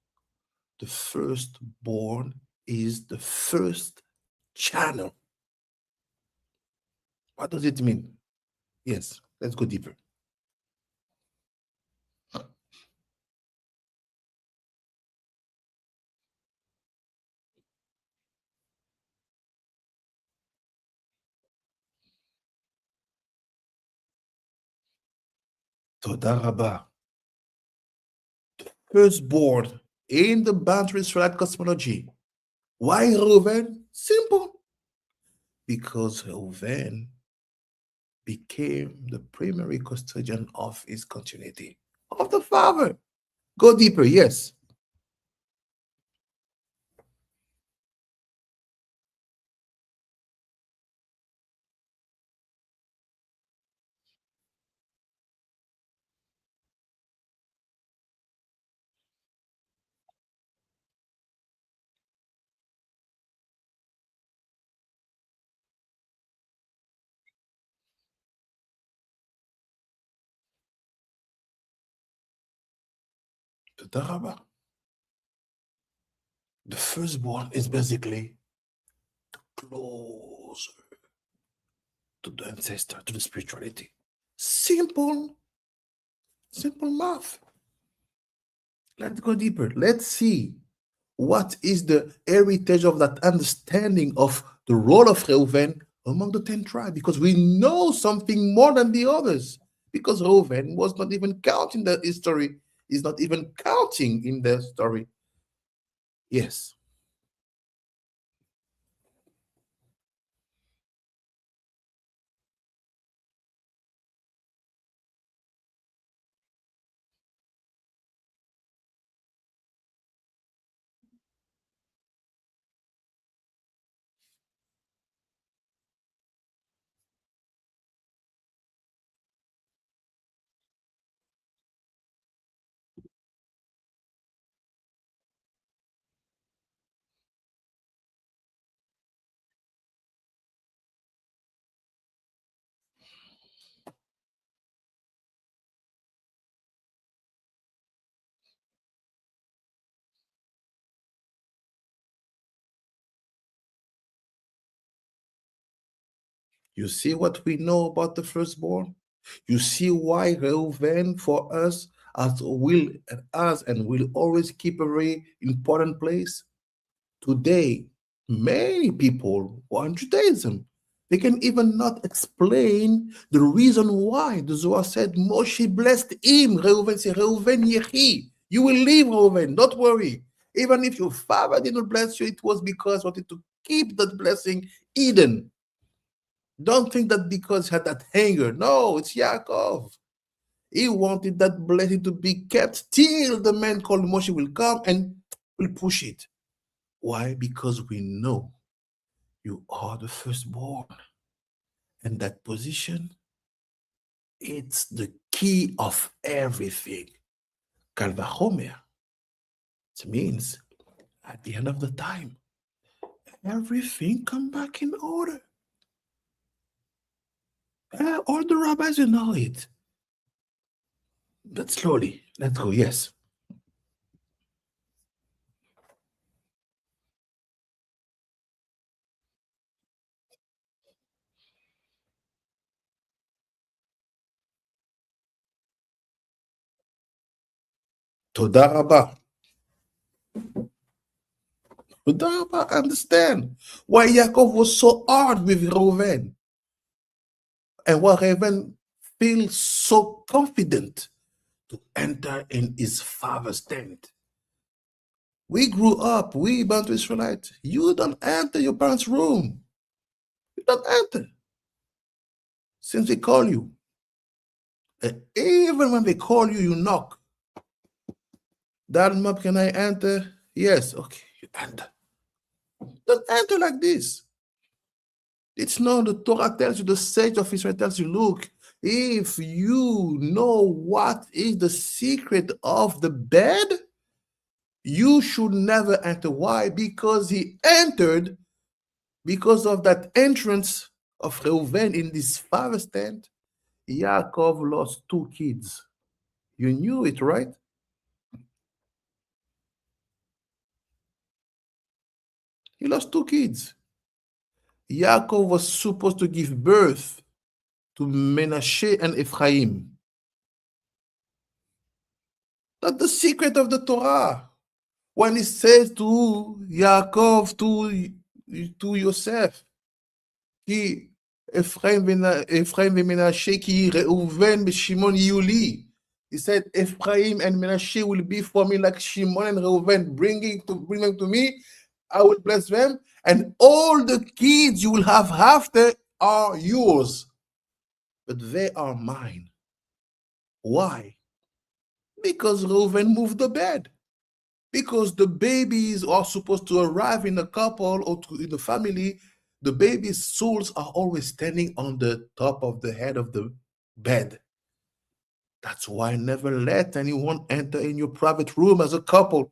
the firstborn is the first channel. What does it mean? Yes, let's go deeper. Toda Rabbah. Firstborn in the boundary Israelite cosmology. Why Reuven? Simple. Because Reuven became the primary custodian of his continuity, of the father. Go deeper, yes. The firstborn is basically closer to the ancestor, to the spirituality. Simple math. Let's go deeper. Let's see what is the heritage of that understanding of the role of Reuven among the 10 tribes, because we know something more than the others. Because Reuven was not even counting the history, is not even counting in the story. Yes. You see what we know about the firstborn? You see why Reuven for us as and will always keep a very important place? Today, many people who are in Judaism, they can even not explain the reason why the Zohar said Moshe blessed him. Reuven said, Reuven Yehi, you will live, Reuven, don't worry. Even if your father didn't bless you, it was because he wanted to keep that blessing hidden. Don't think that because he had that hunger. No, it's Yaakov. He wanted that blessing to be kept till the man called Moshe will come and will push it. Why? Because we know you are the firstborn. And that position, it's the key of everything. Kal vachomer. It means at the end of the time, everything come back in order. All the rabbis, you know it. But slowly, let's go, yes. Toda rabah. Toda rabah, understand why Yaakov was so hard with Reuven. And why Reuven feels so confident to enter in his father's tent. We grew up, we Bantu Israelites. You don't enter your parents' room. You don't enter. Since they call you. Even when they call you, you knock. Dad, Mom, can I enter? Yes, okay, you enter. Don't enter like this. It's not the Torah tells you, the sage of Israel tells you, look, if you know what is the secret of the bed, you should never enter. Why? Because he entered because of that entrance of Reuven in this father's tent. Yaakov lost two kids. You knew it, right? He lost two kids. Yaakov was supposed to give birth to Menashe and Ephraim. That's the secret of the Torah. When it says to Yaakov, to Yosef, כי Ephraim ומנשה, כי ראובן ושמעון יהיו לי. He said, Ephraim and Menashe will be for me like Shimon and Reuven. Bring them to me. I will bless them. And all the kids you will have after are yours. But they are mine. Why? Because Reuven moved the bed. Because the babies are supposed to arrive in a couple or in the family. The baby's souls are always standing on the top of the head of the bed. That's why never let anyone enter in your private room as a couple.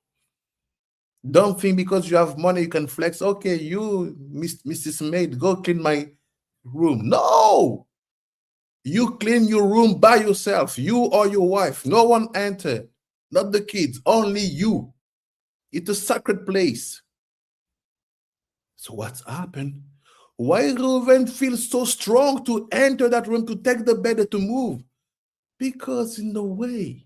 Don't think because you have money you can flex. Okay, you, Mrs. Maid, go clean my room. No! You clean your room by yourself, you or your wife. No one enter, not the kids, only you. It's a sacred place. So what's happened? Why Reuven feels so strong to enter that room, to take the bed, to move? Because in a way,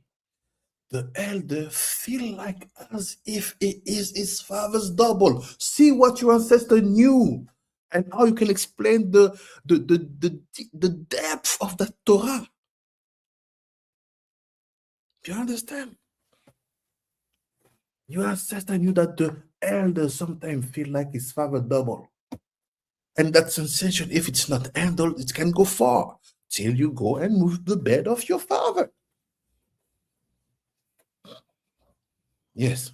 the elder feel like as if it is his father's double. See what your ancestor knew and how you can explain the depth of the Torah. Do you understand? Your ancestor knew that the elder sometimes feel like his father double. And that sensation, if it's not handled, it can go far till you go and move the bed of your father. Yes.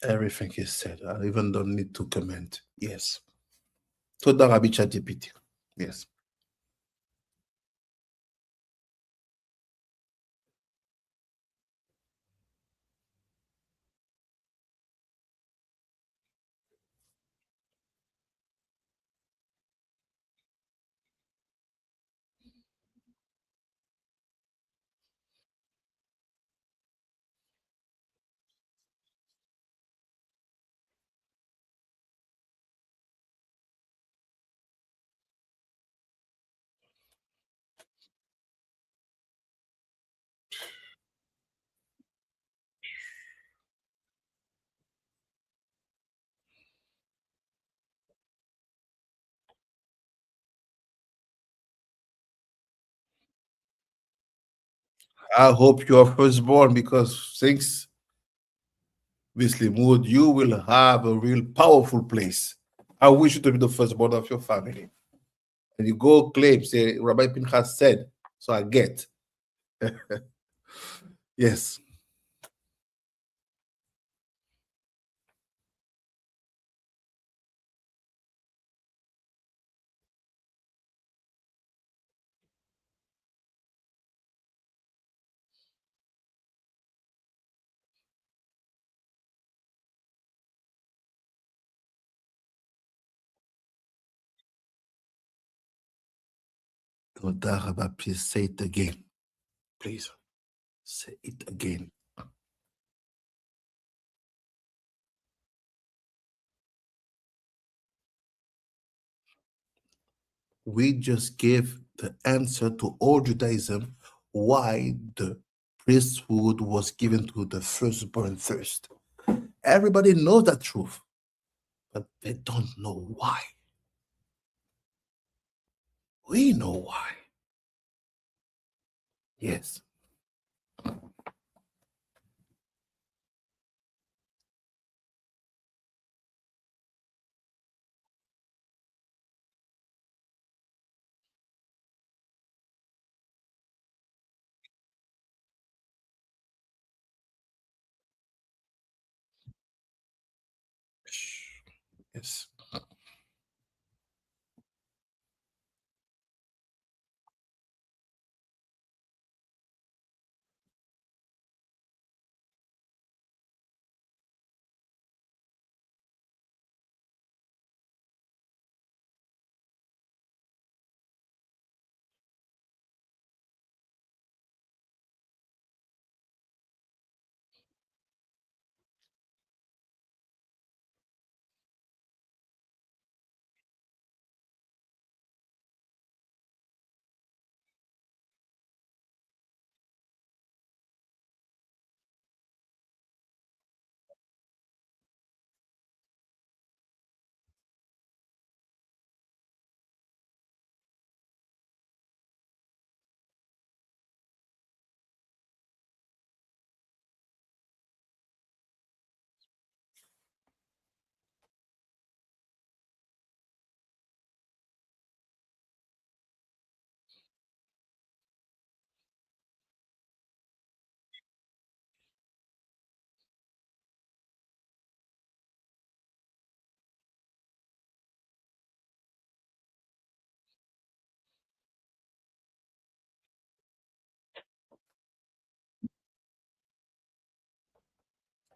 Everything is said. I even don't need to comment. Yes. תודה רבי ChatGPT. Yes. I hope you are firstborn because things, obviously, mood, you will have a real powerful place. I wish you to be the firstborn of your family. And you go claim, say, Rabbi Pinchas said, so I get. Yes. תודה רבה. Please say it again. Please say it again. We just gave the answer to all Judaism why the priesthood was given to the firstborn first. Everybody knows that truth, but they don't know why. We know why. Yes. Yes.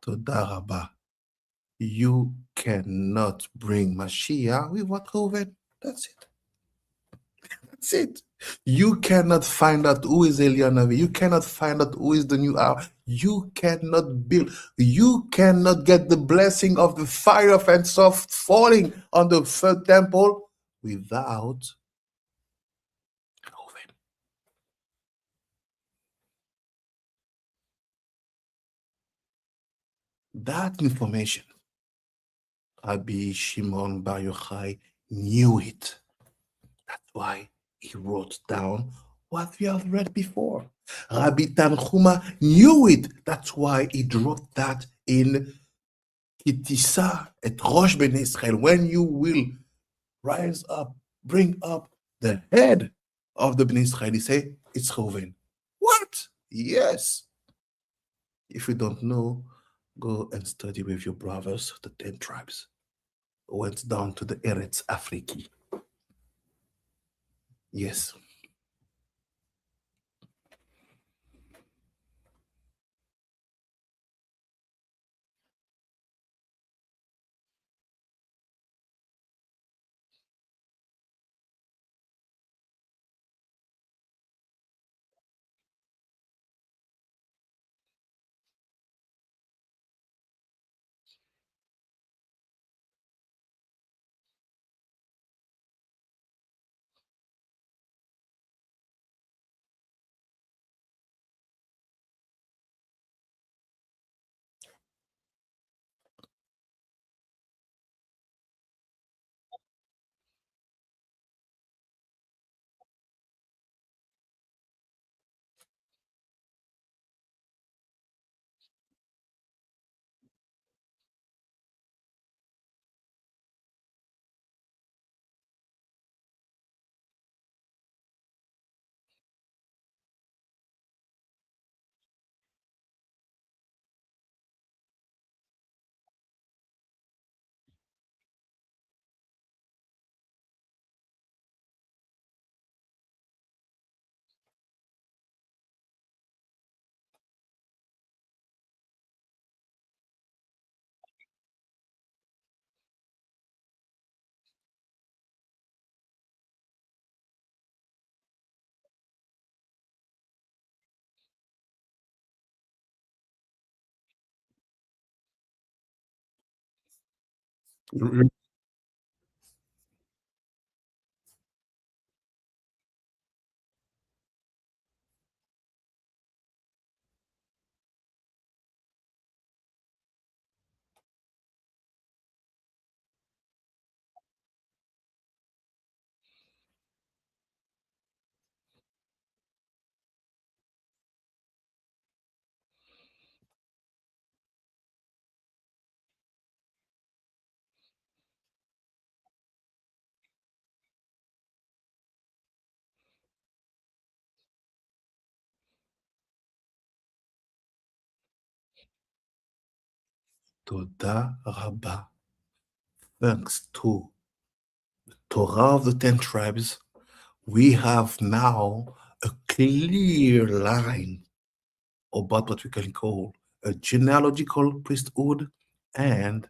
Todaraba. You cannot bring Mashiach without Reuven. That's it. That's it. You cannot find out who is Elianavi. You cannot find out who is the new hour. You cannot build. You cannot get the blessing of the fire of Ensof falling on the third temple without Reuven. That information, Rabbi Shimon Bar Yochai knew it. That's why he wrote down what we have read before. Rabbi Tanchuma knew it. That's why he wrote that in Tisa et Rosh Ben Israel. When you will rise up, bring up the head of the Ben Israel, he say, it's Reuven. What? Yes. If you don't know, go and study with your brothers, the 10 tribes. Went down to the Eretz Afriki. Yes. Toda Rabba. Thanks to Torah of the 10 tribes, we have now a clear line about what we can call a genealogical priesthood and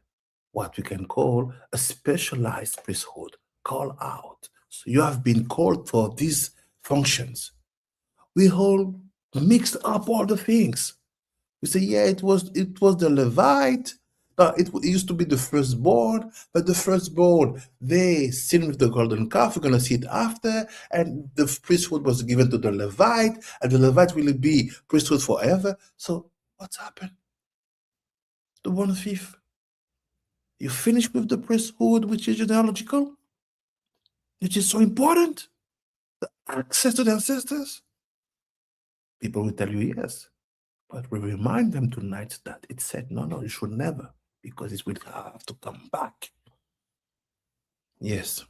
what we can call a specialized priesthood. Call out. So you have been called for these functions. We all mixed up all the things. We say, yeah, it was the Levite. It used to be the firstborn, but the firstborn they sin with the golden calf. We're gonna see it after, and the priesthood was given to the Levite, and the Levite will be priesthood forever. So what's happened? The 1/5. You finish with the priesthood, which is genealogical, which is so important, access to the ancestors. People will tell you yes, but we remind them tonight that it said no, no, you should never, because it will have to come back. Yes.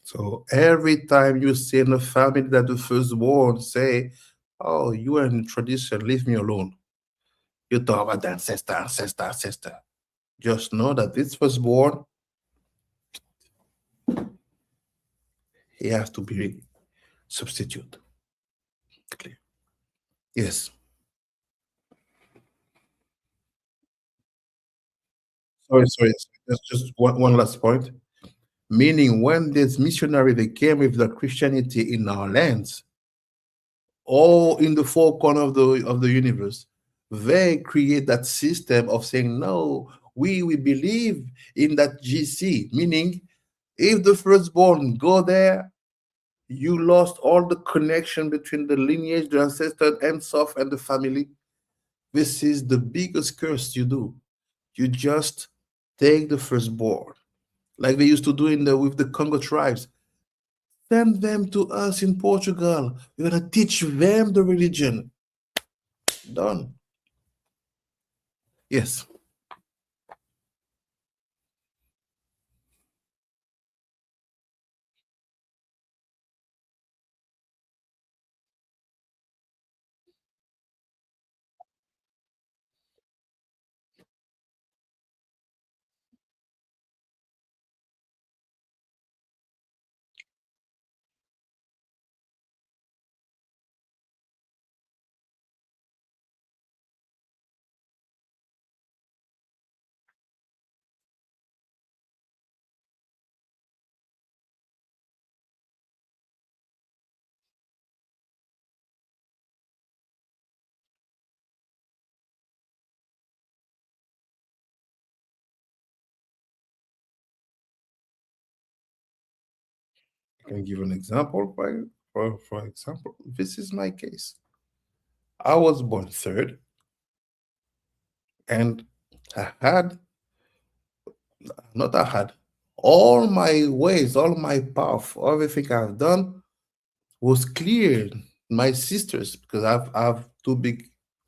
So every time you see in a family that the firstborn say, "Oh, you are in tradition, leave me alone." You talk about the ancestor, ancestor, ancestor. Just know that this firstborn, he has to be substitute. Clear. Yes. Sorry. Just one last point. Meaning when this missionary they came with the Christianity in our lands, all in the four corner of the universe, they create that system of saying, no, we believe in that GC, meaning if the firstborn go there, you lost all the connection between the lineage, the ancestor, and self and the family. This is the biggest curse you do. You just take the firstborn, like they used to do in the with the Congo tribes. Send them to us in Portugal. We're gonna teach them the religion. Done. Yes. I can give an example. For example, this is my case. I was born third, and I had, not I had, all my ways, all my path, everything I've done was clear. My sisters, because I've two big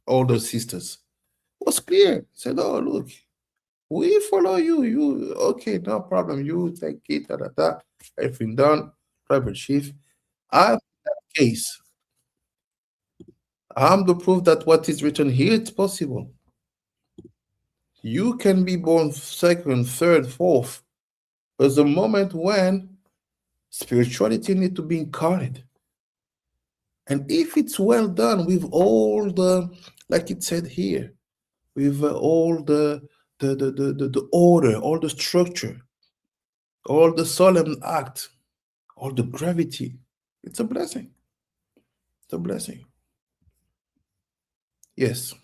older sisters, was clear. Said, "Oh, look, we follow you. You okay? No problem. You take it. Da, da, da. Everything done. Private chief. I case. I'm the proof that what is written here it's possible. You can be born second, third, fourth. There's a moment when spirituality need to be incarnate. And if it's well done with all the, like it said here, with all the order, all the structure, all the solemn act, all the gravity, it's a blessing. It's a blessing. Yes.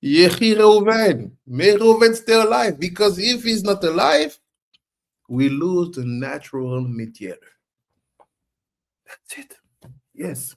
Yehi Reuven. May Reuven stay alive, because if he's not alive, we lose the natural mediator. That's it. Yes.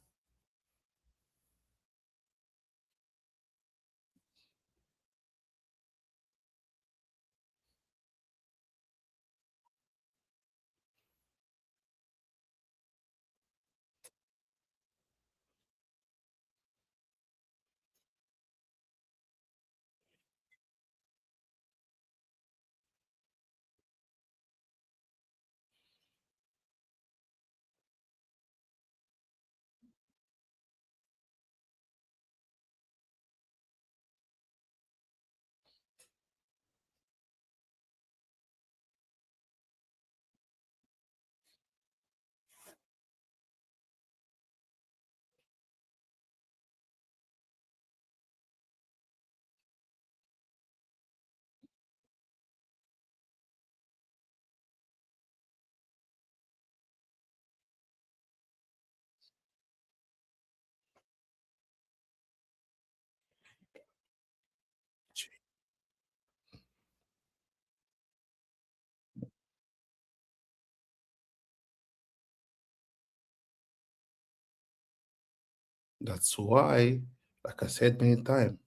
That's why, like I said many times,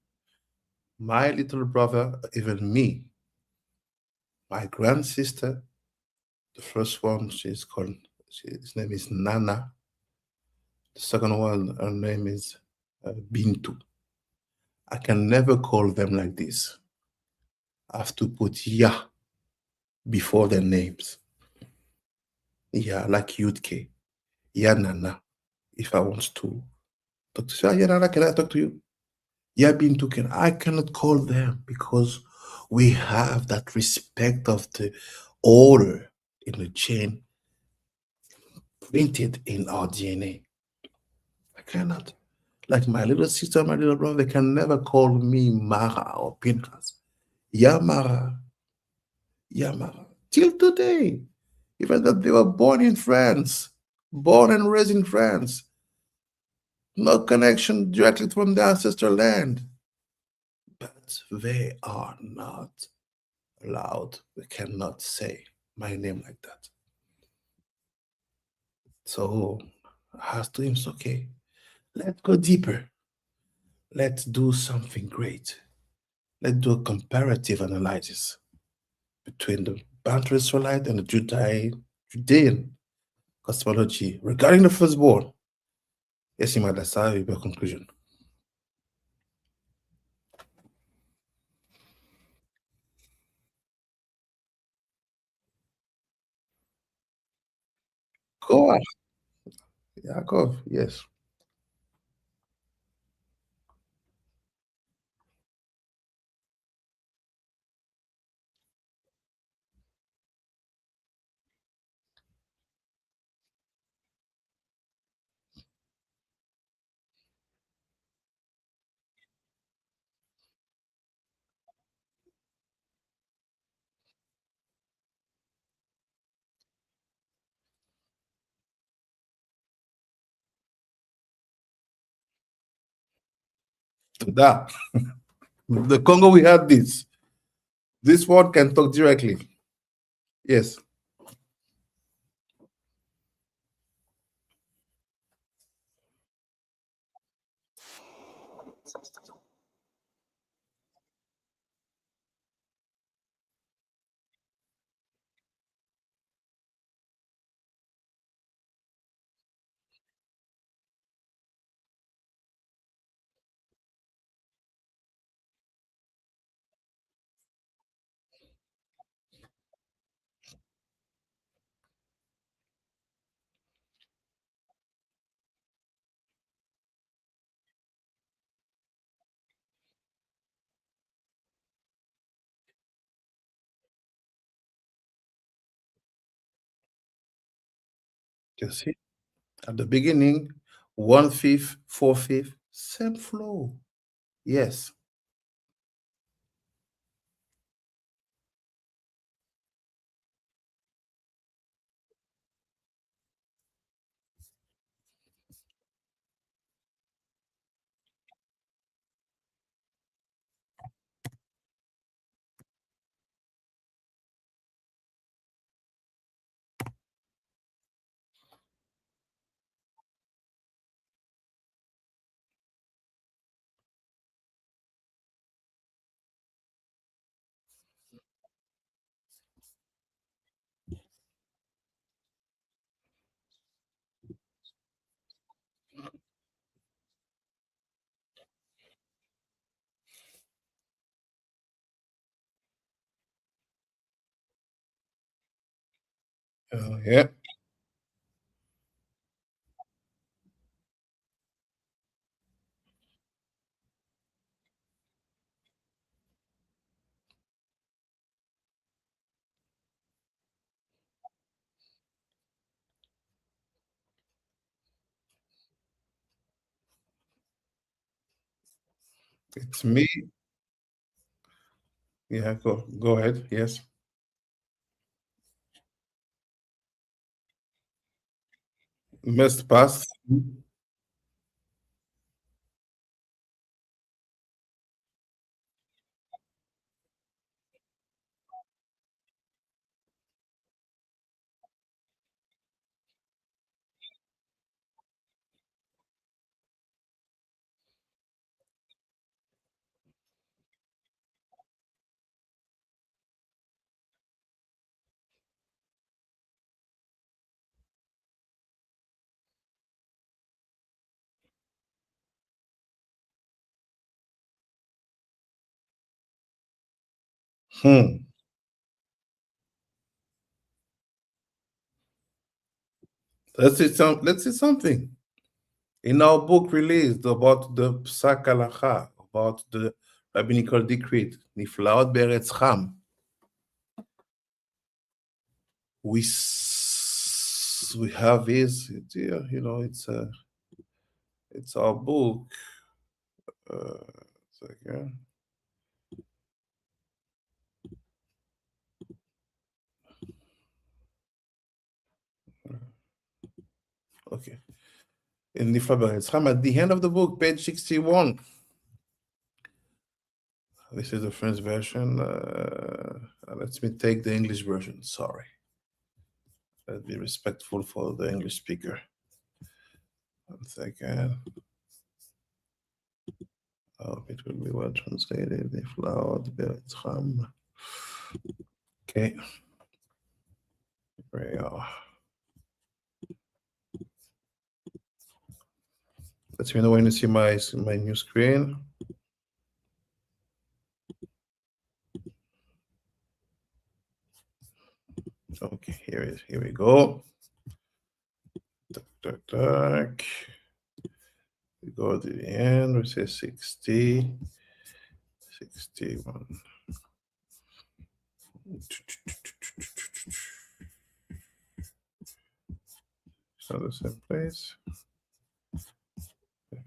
my little brother, even me, my grand sister, the first one, his name is Nana. The second one, her name is Bintu. I can never call them like this. I have to put Ya before their names. Ya, like Yudke. Ya Nana. If I want to talk to you, Ya Nana, can I talk to you? Ya Bintu, can I cannot call them, because we have that respect of the order in the chain printed in our DNA. I cannot. Like my little sister, my little brother, they can never call me Mara or Pinchas. Yamara, Yamara. Till today, even though they were born in France, born and raised in France, no connection directly from the ancestral land. But they are not allowed. They cannot say my name like that. So I asked him, it's okay. Let's go deeper. Let's do something great. Let's do a comparative analysis between the Bantu Israelite and the Judean cosmology regarding the firstborn. Yes, that's how your conclusion. Go on, Yaakov. Yes. That. The Congo, we had this. This word can talk directly. Yes. You see, at the beginning, 1/5, 4/5, same flow. Yes. Yeah. It's me. Yeah, go ahead. Yes. Must pass. Hmm. Let's see something. In our book released about the Psak Halacha, about the rabbinical decree, Niflaot Beretz Ham, we have it's here, it's our book. Uh, second. Okay. In Niflaot Beretz Ham, at the end of the book, page 61. This is the French version. Let me take the English version. Sorry. Let's be respectful for the English speaker. 1 second. Hope it will be well translated. Niflaot Beretz Ham. Okay. There we go. Let me know when you see my new screen. Okay, here we go. Tuck. We go to the end. We say 60, 61. It's not the same place.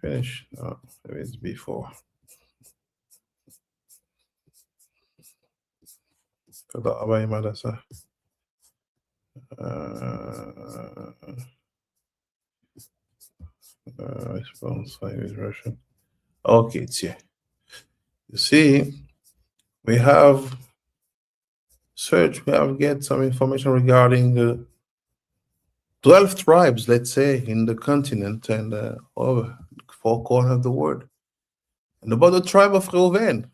Finish. No, maybe it's before. תודה רבה עם הדסה. Response Irish Russian. Okay, it's here. You see, we have search, we have get some information regarding the 12 tribes, let's say, in the continent and over four corners of the world. And about the tribe of Reuven,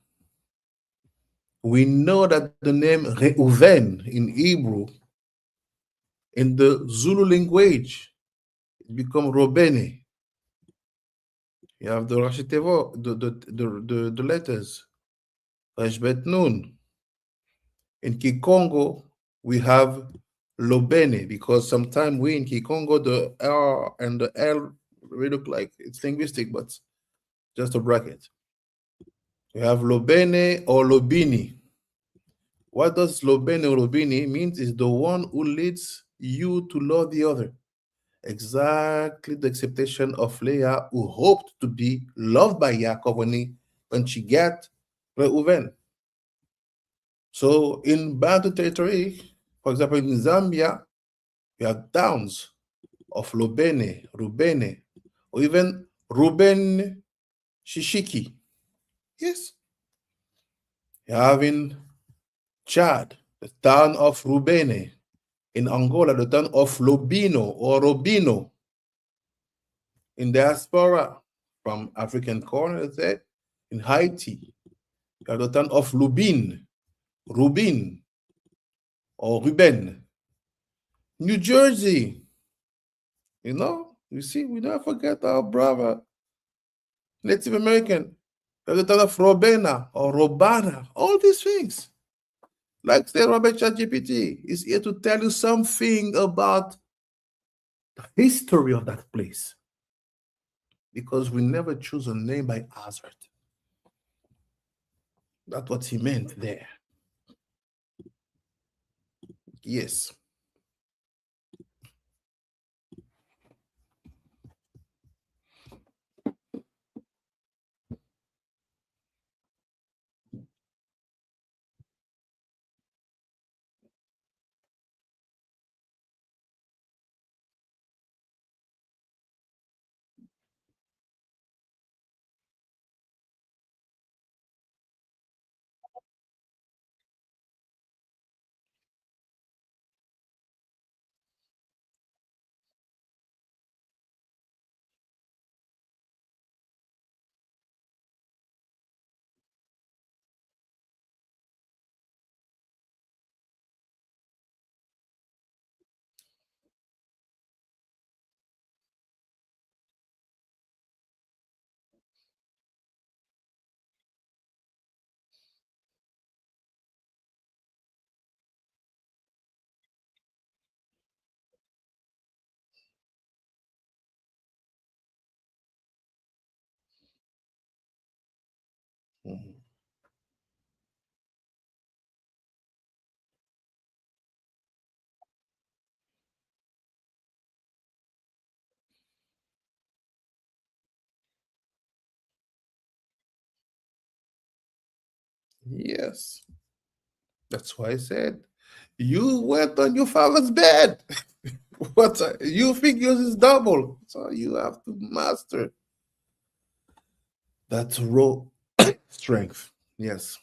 we know that the name Reuven in Hebrew, in the Zulu language, it becomes Robene. You have the Rashi Tevo, the letters, Resh Bet Nun. In Kikongo, we have Lobene, because sometimes we in Kikongo, the R and the L, we look like it's linguistic, but just a bracket. You have Lobene or Lobini. What does Lobene or Lobini means is the one who leads you to love the other. Exactly the acceptation of Leah, who hoped to be loved by Yaakov when she got Reuven. So in Bantu territory, for example, in Zambia, we have towns of Lobene, Rubene, or even Ruben Shishiki. Yes. You have in Chad, the town of Rubene. In Angola, the town of Lobino or Robino. In diaspora, from African corner, let's say, in Haiti, you have the town of Lubin, Rubin, or Ruben. New Jersey, you see, we never forget our brother, Native American. You have the town of Robena or Robana, all these things. Like say Robert ChatGPT is here to tell you something about the history of that place. Because we never choose a name by hazard. That's what he meant there. Yes. Mhm. Yes. That's why I said, you went on your father's bed. What you think yours is double. So you have to master that raw strength. Yes.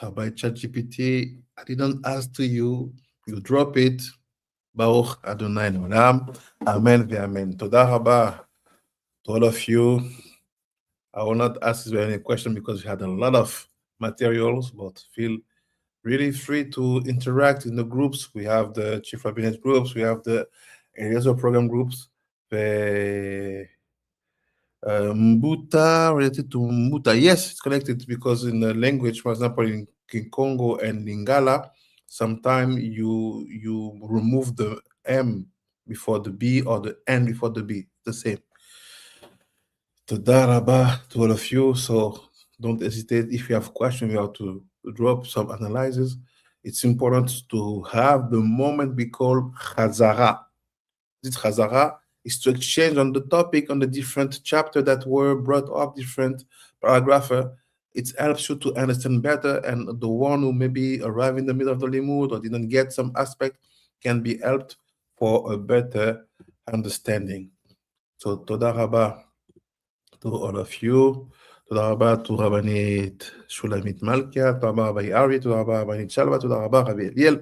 Rabbi ChatGPT, I didn't ask to you. You drop it. Baruch Adonai Olam. Amen ve'amen. Toda Rabba to all of you. I will not ask you any question because we had a lot of materials, but feel really free to interact in the groups. We have the Chief Rabbinate groups. We have the Eliezer program groups. The Mbuta, related to Mbuta. Yes, it's connected because in the language, for example, in Congo and Lingala, sometimes you remove the M before the B or the N before the B. The same. Toda Rabba to all of you. So don't hesitate. If you have questions, you have to drop some analysis. It's important to have the moment we call Chazara. This Chazara is to exchange on the topic, on the different chapter that were brought up, different paragraph. It helps you to understand better, and the one who maybe arrived in the middle of the limud or didn't get some aspect can be helped for a better understanding. So Toda Rabba to all of you. תודה רבה, תודה רבנית שולמית מלכה, תודה רבה רבי אריה, תודה רבה רבנית שלווה, תודה רבה רבי אליאל,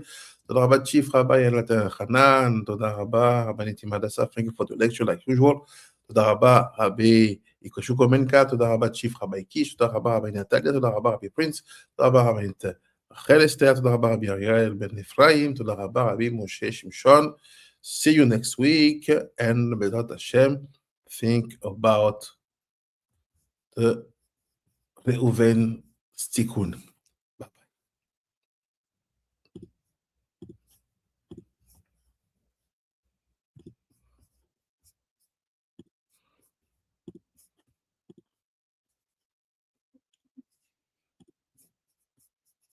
תודה רבה צ'יף רבי ינתן חנן, תודה רבה רבנית עם הדסה, thank you for the lecture like usual, תודה רבה רבי איקושוקו מנקה, תודה רבה צ'יף רבי קיש, תודה רבה רבי נטליה, תודה רבה רבי פרינס, תודה רבה רבנית רחל אסתר, תודה רבה רבי אריאל בן אפרים, תודה רבה רבי משה שמשון. See you next week, and בעזרת השם, think about the Reuven Stikun.